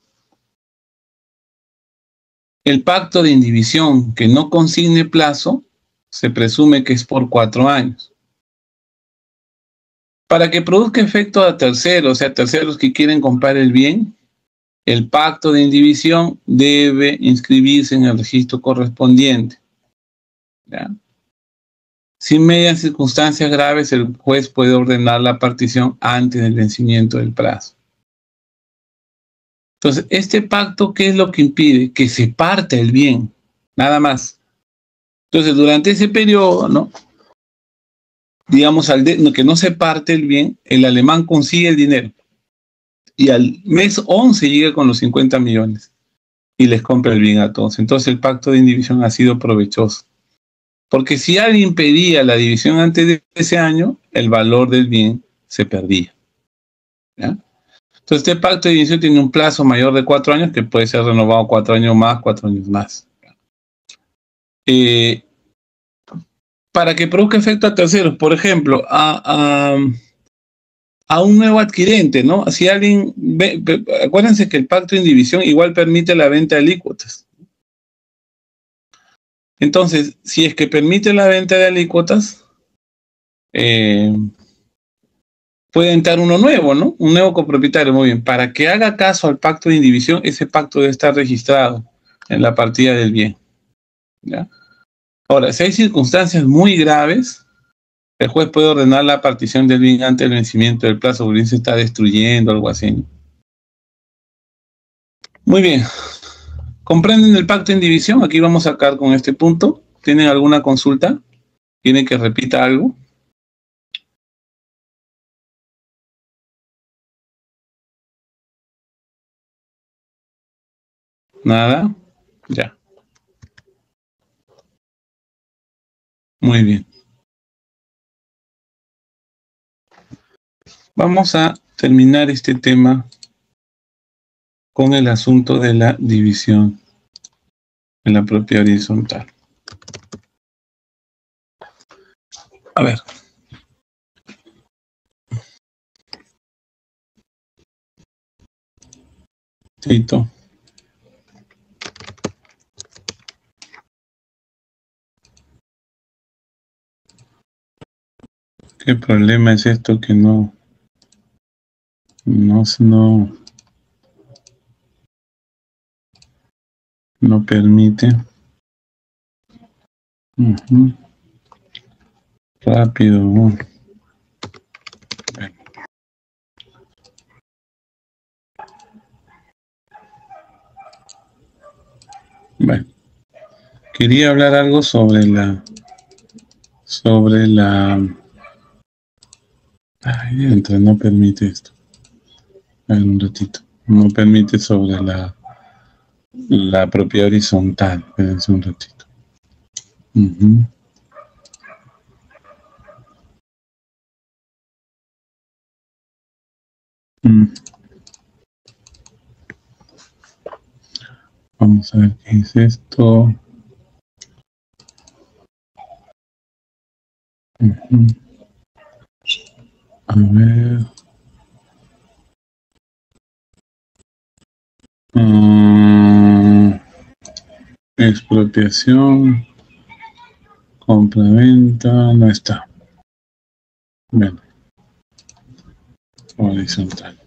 El pacto de indivisión que no consigne plazo se presume que es por 4 años. Para que produzca efecto a terceros, o sea, terceros que quieren comprar el bien, el pacto de indivisión debe inscribirse en el registro correspondiente, ¿ya? Sin medias circunstancias graves, el juez puede ordenar la partición antes del vencimiento del plazo. Entonces, este pacto, ¿qué es lo que impide? Que se parta el bien, nada más. Entonces, durante ese periodo, ¿no?, digamos, que no se parte el bien, el alemán consigue el dinero. Y al mes 11 llega con los 50 millones y les compra el bien a todos. Entonces, el pacto de indivisión ha sido provechoso. Porque si alguien pedía la división antes de ese año, el valor del bien se perdía, ¿ya? Entonces, este pacto de indivisión tiene un plazo mayor de 4 años que puede ser renovado 4 años más, 4 años más. Para que produzca efecto a terceros, por ejemplo, a un nuevo adquirente, ¿no? Si alguien acuérdense que el pacto de indivisión igual permite la venta de alícuotas. Entonces, si es que permite la venta de alícuotas, puede entrar uno nuevo, ¿no? Un nuevo copropietario, muy bien. Para que haga caso al pacto de indivisión, ese pacto debe estar registrado en la partida del bien, ¿ya? Ahora, si hay circunstancias muy graves, el juez puede ordenar la partición del bien antes del vencimiento del plazo, porque el bien se está destruyendo, algo así. Muy bien. ¿Comprenden el pacto de indivisión? Aquí vamos a acabar con este punto. ¿Tienen alguna consulta? ¿Quieren que repita algo? ¿Nada? Ya. Muy bien. Vamos a terminar este tema con el asunto de la división en la propiedad horizontal. A ver. Tito. ¿Qué problema es esto que no No permite. Rápido. Bueno, quería hablar algo sobre la ay, entra, no permite esto. A ver, un ratito. No permite sobre la propiedad horizontal. Espérense un ratito. Vamos a ver qué es esto. A ver. Expropiación. Compra-venta. No está. Bueno. Horizontal.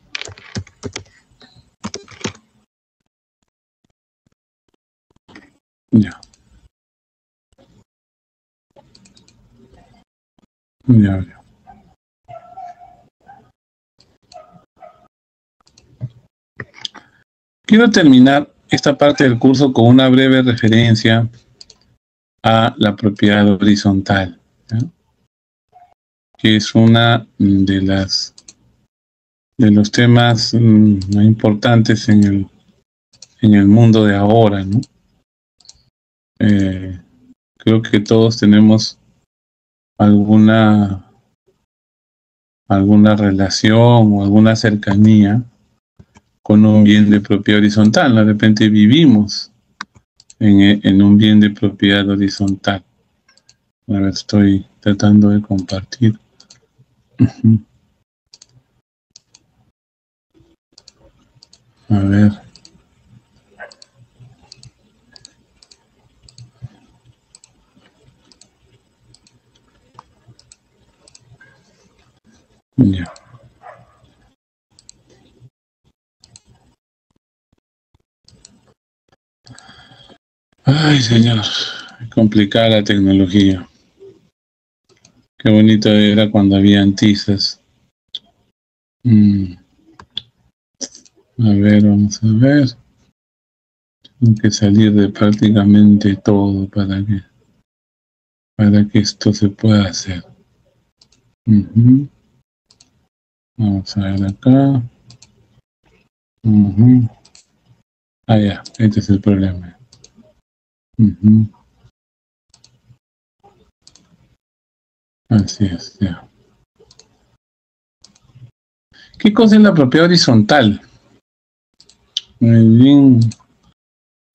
Ya. Ya. Quiero terminar esta parte del curso con una breve referencia a la propiedad horizontal, ¿ya? Que es una de los temas más importantes en el mundo de ahora, ¿no? Creo que todos tenemos alguna relación o alguna cercanía con un bien de propiedad horizontal. De repente vivimos en un bien de propiedad horizontal. A ver, estoy tratando de compartir. A ver. Ya. Ay, señor, complicada la tecnología. Qué bonito era cuando habían tizas. A ver, vamos a ver. Tengo que salir de prácticamente todo para que esto se pueda hacer. Vamos a ver acá. Ah, ya, este es el problema. Así es, ya. ¿Qué cosa es la propiedad horizontal? Muy bien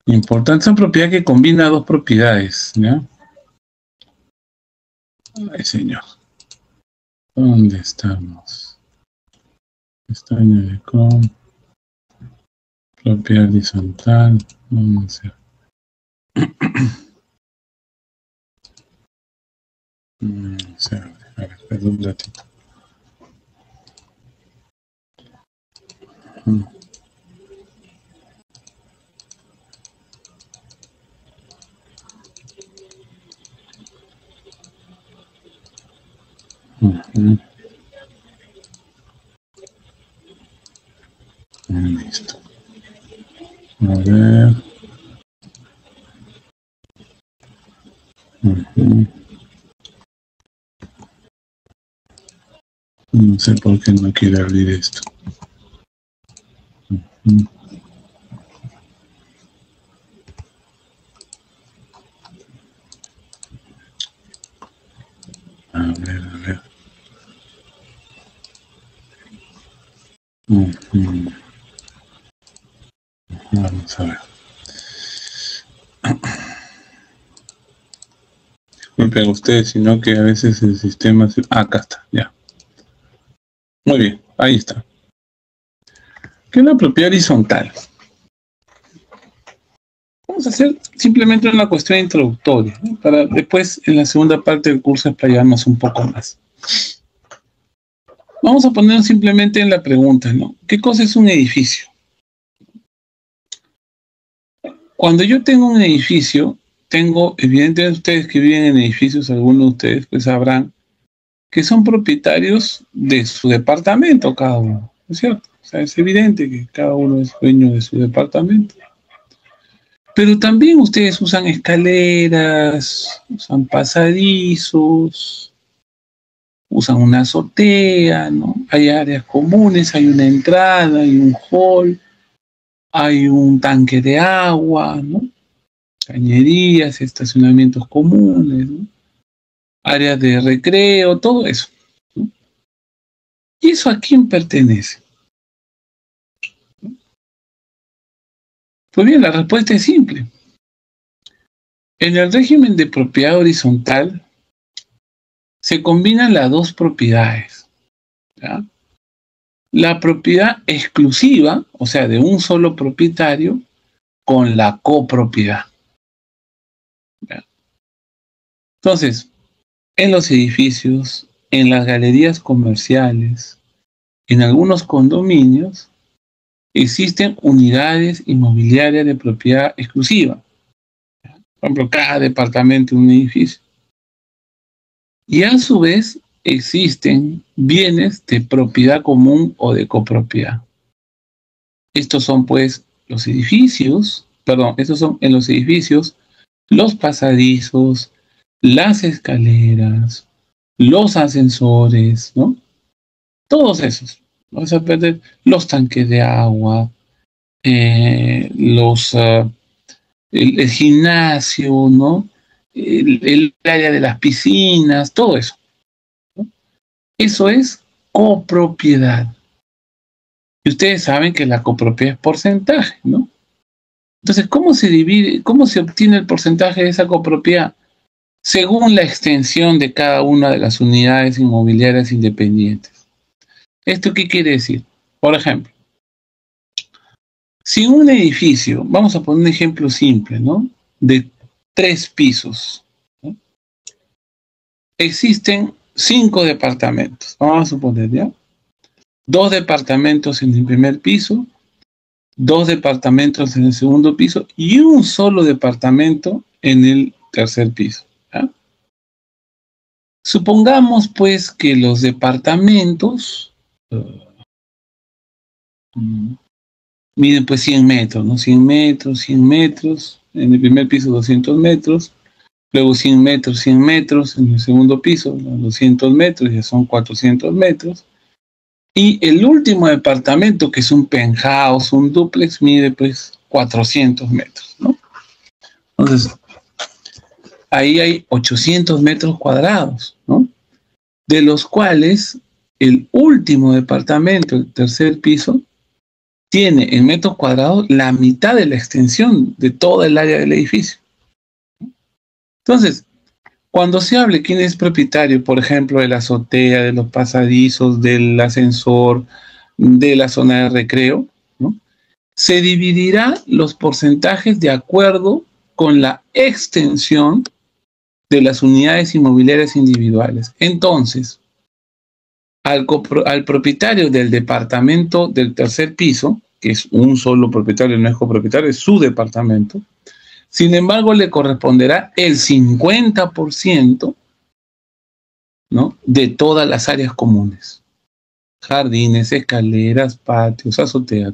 importante. Es una propiedad que combina dos propiedades, ¿ya? Ay, señor. ¿Dónde estamos? Pestaña de com. Propiedad horizontal. Vamos a ver. Se abre. A ver, perdón un ratito. Listo. A ver. No sé por qué no quiere abrir esto. A ver. Vamos a ver. Disculpen ustedes, sino que a veces el sistema se... acá está, ya. Muy bien, ahí está. ¿Qué es la propiedad horizontal? Vamos a hacer simplemente una cuestión introductoria, ¿no? Para después, en la segunda parte del curso, explayarnos un poco más. Vamos a poner simplemente en la pregunta, ¿no? ¿Qué cosa es un edificio? Cuando yo tengo un edificio, evidentemente ustedes que viven en edificios, algunos de ustedes pues sabrán que son propietarios de su departamento cada uno, ¿no es cierto? O sea, es evidente que cada uno es dueño de su departamento. Pero también ustedes usan escaleras, usan pasadizos, usan una azotea, ¿no? Hay áreas comunes, hay una entrada, hay un hall, hay un tanque de agua, ¿no? Cañerías, estacionamientos comunes, ¿no? Áreas de recreo, todo eso, ¿no? ¿Y eso a quién pertenece? Pues bien, la respuesta es simple. En el régimen de propiedad horizontal se combinan las dos propiedades, ¿ya? La propiedad exclusiva, o sea, de un solo propietario, con la copropiedad, ¿ya? Entonces, en los edificios, en las galerías comerciales, en algunos condominios, existen unidades inmobiliarias de propiedad exclusiva. Por ejemplo, cada departamento en un edificio. Y a su vez existen bienes de propiedad común o de copropiedad. Estos son pues los edificios, estos son en los edificios los pasadizos, las escaleras, los ascensores, ¿no? Todos esos. Vamos a perder los tanques de agua, el gimnasio, ¿no? El área de las piscinas, todo eso, ¿no? Eso es copropiedad. Y ustedes saben que la copropiedad es porcentaje, ¿no? Entonces, ¿cómo se divide, cómo se obtiene el porcentaje de esa copropiedad? Según la extensión de cada una de las unidades inmobiliarias independientes. ¿Esto qué quiere decir? Por ejemplo, si un edificio, vamos a poner un ejemplo simple, ¿no? De 3 pisos, ¿no? Existen 5 departamentos, vamos a suponer, ¿ya? 2 departamentos en el primer piso, 2 departamentos en el segundo piso y un solo departamento en el tercer piso, ¿ya? Supongamos pues que los departamentos miden pues 100 metros, ¿no? 100 metros, 100 metros, en el primer piso 200 metros, luego 100 metros, 100 metros, en el segundo piso 200 metros, ya son 400 metros. Y el último departamento, que es un penthouse, un dúplex, mide pues 400 metros, ¿no? Entonces, ahí hay 800 metros cuadrados, ¿no? De los cuales el último departamento, el tercer piso, tiene en metros cuadrados la mitad de la extensión de toda el área del edificio. Entonces, cuando se hable quién es propietario, por ejemplo, de la azotea, de los pasadizos, del ascensor, de la zona de recreo, ¿no? Se dividirá los porcentajes de acuerdo con la extensión de las unidades inmobiliarias individuales. Entonces, al propietario del departamento del tercer piso, que es un solo propietario, no es copropietario, es su departamento, sin embargo, le corresponderá el 50%, ¿no? De todas las áreas comunes. Jardines, escaleras, patios, azotea.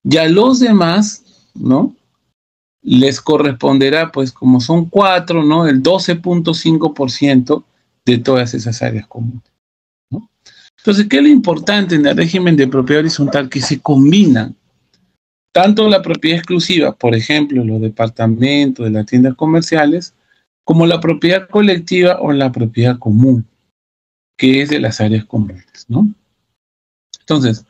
Y a los demás, ¿no? Les corresponderá, pues como son 4, ¿no? El 12.5% de todas esas áreas comunes, ¿no? Entonces, ¿qué es lo importante en el régimen de propiedad horizontal? Que se combinan tanto la propiedad exclusiva, por ejemplo, los departamentos de las tiendas comerciales, como la propiedad colectiva o la propiedad común, que es de las áreas comunes, ¿no? Entonces,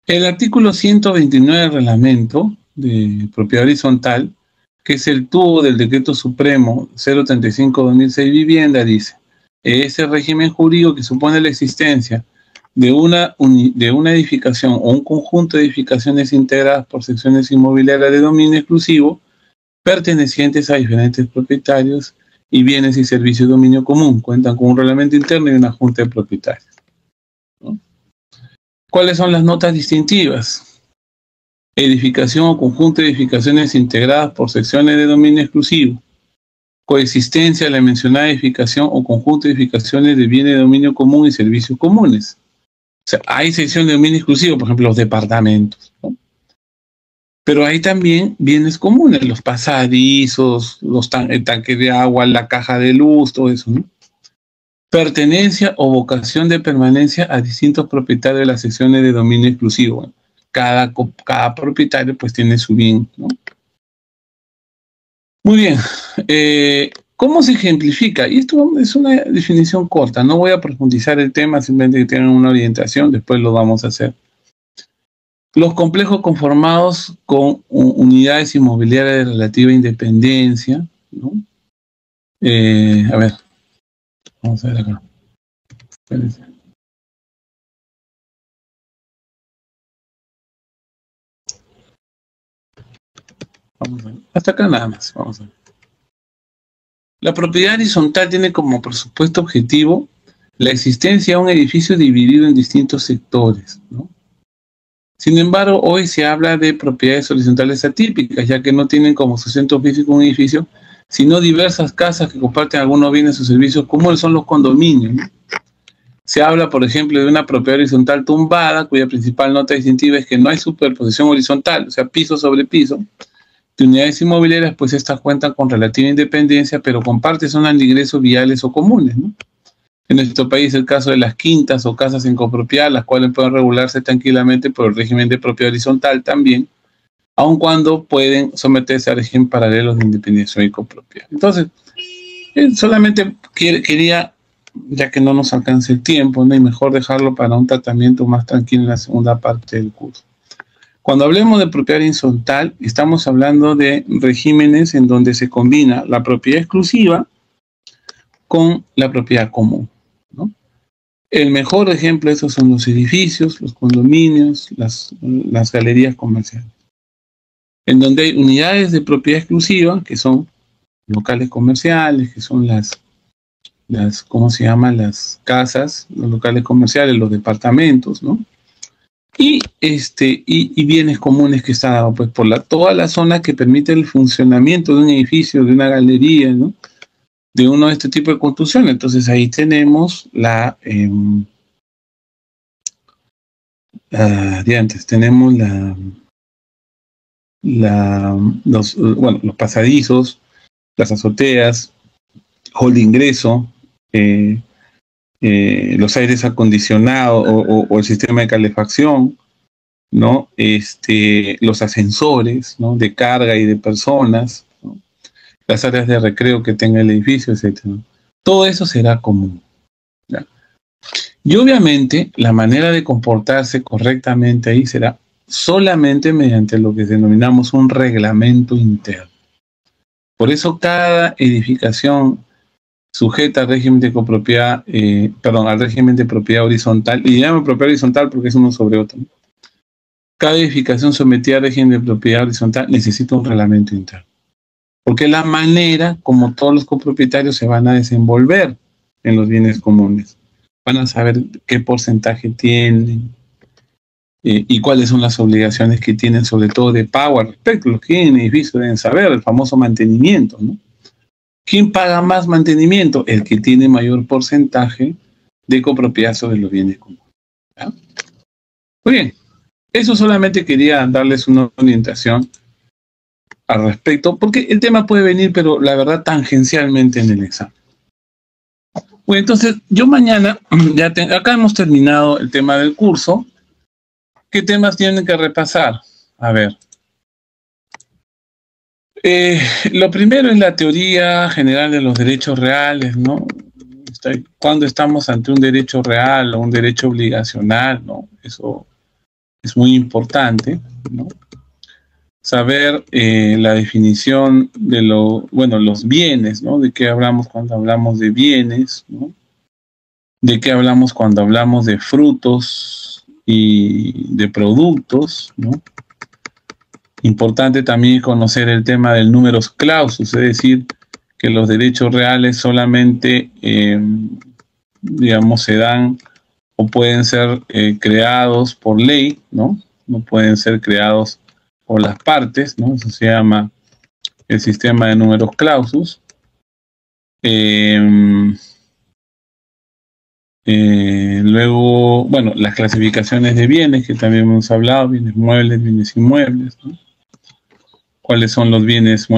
el artículo 129 del reglamento de propiedad horizontal, que es el tubo del Decreto Supremo 035/2006 Vivienda, dice: ese régimen jurídico que supone la existencia de una edificación o un conjunto de edificaciones integradas por secciones inmobiliarias de dominio exclusivo pertenecientes a diferentes propietarios y bienes y servicios de dominio común, cuentan con un reglamento interno y una junta de propietarios, ¿no? ¿Cuáles son las notas distintivas? edificación o conjunto de edificaciones integradas por secciones de dominio exclusivo, coexistencia de la mencionada edificación o conjunto de edificaciones de bienes de dominio común y servicios comunes. O sea, hay sección de dominio exclusivo, por ejemplo, los departamentos, ¿no? Pero hay también bienes comunes, los pasadizos, el tanque de agua, la caja de luz, todo eso, ¿no? Pertenencia o vocación de permanencia a distintos propietarios de las secciones de dominio exclusivo. Bueno, cada propietario pues tiene su bien, ¿no? Muy bien. ¿Cómo se ejemplifica? Y esto es una definición corta, no voy a profundizar el tema, simplemente que tengan una orientación, después lo vamos a hacer. Los complejos conformados con unidades inmobiliarias de relativa independencia, ¿no? A ver, vamos a ver acá. Espérense. Vamos a ver. Hasta acá nada más, vamos a ver. La propiedad horizontal tiene como presupuesto objetivo la existencia de un edificio dividido en distintos sectores, ¿no? Sin embargo, hoy se habla de propiedades horizontales atípicas, ya que no tienen como su centro físico un edificio, sino diversas casas que comparten algunos bienes o servicios comunes, son los condominios, ¿no? Se habla, por ejemplo, de una propiedad horizontal tumbada, cuya principal nota distintiva es que no hay superposición horizontal, o sea, piso sobre piso. De unidades inmobiliarias, pues estas cuentan con relativa independencia, pero comparten zonas de ingresos viales o comunes, ¿no? En nuestro país, el caso de las quintas o casas en copropiedad, las cuales pueden regularse tranquilamente por el régimen de propiedad horizontal también, aun cuando pueden someterse a régimen paralelos de independencia y copropiedad. Entonces, solamente quería, ya que no nos alcance el tiempo, ¿no? Y mejor dejarlo para un tratamiento más tranquilo en la segunda parte del curso. Cuando hablemos de propiedad horizontal, estamos hablando de regímenes en donde se combina la propiedad exclusiva con la propiedad común, ¿no? El mejor ejemplo de eso son los edificios, los condominios, las galerías comerciales, en donde hay unidades de propiedad exclusiva, que son locales comerciales, que son ¿cómo se llaman? Las casas, los locales comerciales, los departamentos, ¿no? Y bienes comunes que están dados pues, por toda la zona que permite el funcionamiento de un edificio, de una galería, ¿no? De uno de este tipo de construcciones. Entonces ahí tenemos tenemos los pasadizos, las azoteas, hall de ingreso, los aires acondicionados o el sistema de calefacción, ¿no? Los ascensores, ¿no? De carga y de personas, ¿no? Las áreas de recreo que tenga el edificio, etc. Todo eso será común, ¿ya? Y obviamente la manera de comportarse correctamente ahí será solamente mediante lo que denominamos un reglamento interno. Por eso cada edificación sujeta al régimen de copropiedad, al régimen de propiedad horizontal, y llamo propiedad horizontal porque es uno sobre otro, ¿no? Cada edificación sometida al régimen de propiedad horizontal necesita un reglamento interno, porque es la manera como todos los copropietarios se van a desenvolver en los bienes comunes. Van a saber qué porcentaje tienen y cuáles son las obligaciones que tienen, sobre todo de pago al respecto. Los que tienen edificios deben saber el famoso mantenimiento, ¿no? ¿Quién paga más mantenimiento? El que tiene mayor porcentaje de copropiedad sobre los bienes comunes, ¿ya? Muy bien, eso solamente quería darles una orientación al respecto, porque el tema puede venir, pero la verdad tangencialmente en el examen. Bueno, entonces yo mañana, acá hemos terminado el tema del curso. ¿Qué temas tienen que repasar? A ver. Lo primero es la teoría general de los derechos reales, ¿no? Cuando estamos ante un derecho real o un derecho obligacional, ¿no? Eso es muy importante, ¿no? Saber la definición de los bienes, ¿no? De qué hablamos cuando hablamos de bienes, ¿no? De qué hablamos cuando hablamos de frutos y de productos, ¿no? Importante también conocer el tema del numerus clausus, es decir, que los derechos reales solamente, se dan o pueden ser creados por ley, ¿no? No pueden ser creados o las partes, ¿no? Eso se llama el sistema de números clausus. Luego, bueno, las clasificaciones de bienes, que también hemos hablado, bienes muebles, bienes inmuebles, ¿no? Cuáles son los bienes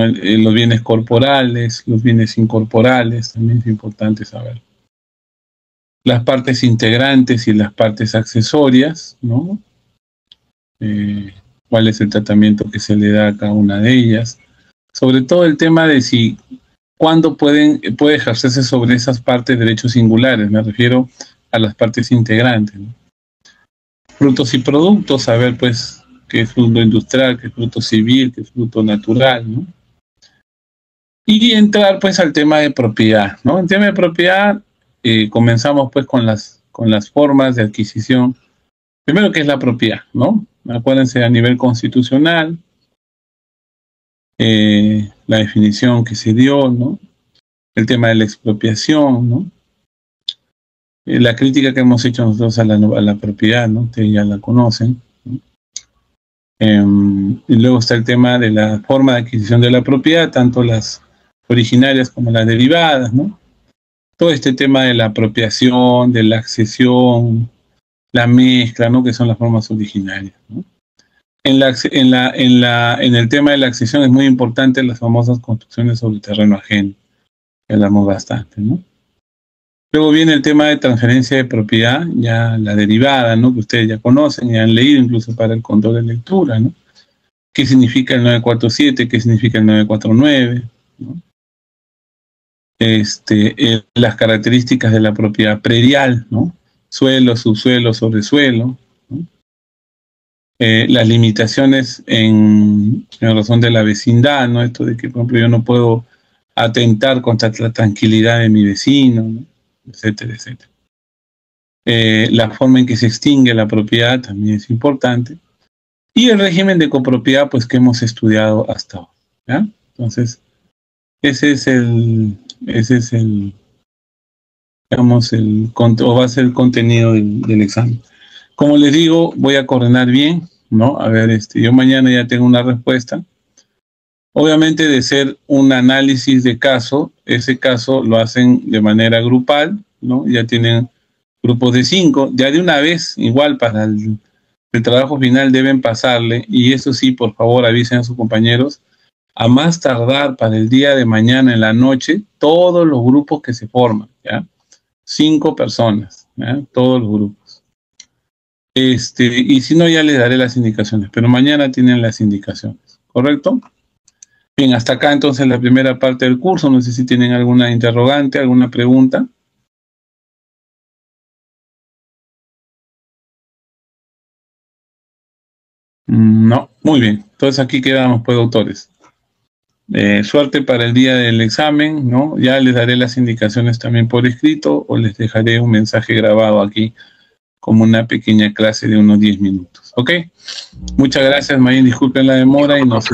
corporales, los bienes incorporales, también es importante saber. Las partes integrantes y las partes accesorias, ¿no? Cuál es el tratamiento que se le da a cada una de ellas. Sobre todo el tema de cuándo puede ejercerse sobre esas partes derechos singulares, me refiero a las partes integrantes, ¿no? Frutos y productos, saber pues qué es fruto industrial, qué es fruto civil, qué es fruto natural, ¿no? Y entrar pues al tema de propiedad, ¿no? En tema de propiedad comenzamos pues con las formas de adquisición. Primero, ¿qué es la propiedad, no? Acuérdense a nivel constitucional, la definición que se dio, ¿no? El tema de la expropiación, ¿no? La crítica que hemos hecho nosotros a la propiedad, ¿no? Ustedes ya la conocen, ¿no? Y luego está el tema de la forma de adquisición de la propiedad, tanto las originarias como las derivadas, ¿no? Todo este tema de la apropiación, de la accesión, la mezcla, ¿no? Que son las formas originarias, ¿no? En el tema de la accesión es muy importante las famosas construcciones sobre terreno ajeno, que hablamos bastante, ¿no? Luego viene el tema de transferencia de propiedad, ya la derivada, ¿no? Que ustedes ya conocen y han leído incluso para el control de lectura, ¿no? ¿Qué significa el 947? ¿Qué significa el 949? ¿No? Las características de la propiedad predial, ¿no? Suelo, subsuelo, sobresuelo, ¿no? Las limitaciones en razón de la vecindad, ¿no? Esto de que, por ejemplo, yo no puedo atentar contra la tranquilidad de mi vecino, ¿no? Etcétera, etcétera. La forma en que se extingue la propiedad también es importante. Y el régimen de copropiedad, pues, que hemos estudiado hasta ahora, ¿ya? Entonces, ese es el digamos, va a ser el contenido del examen. Como les digo, voy a coordinar bien, ¿no? A ver, yo mañana ya tengo una respuesta. Obviamente, de ser un análisis de caso, ese caso lo hacen de manera grupal, ¿no? Ya tienen grupos de 5, ya de una vez, igual para el trabajo final deben pasarle, y eso sí, por favor, avisen a sus compañeros, a más tardar para el día de mañana en la noche, todos los grupos que se forman, ¿ya? 5 personas, ¿ya? Todos los grupos. Y si no, ya les daré las indicaciones, pero mañana tienen las indicaciones, ¿correcto? Bien, hasta acá entonces la primera parte del curso. No sé si tienen alguna interrogante, alguna pregunta. No, muy bien. Entonces aquí quedamos, pues, doctores. Suerte para el día del examen, ¿no? Ya les daré las indicaciones también por escrito o les dejaré un mensaje grabado aquí como una pequeña clase de unos 10 minutos. ¿Ok? Muchas gracias, Mayen. Disculpen la demora y nos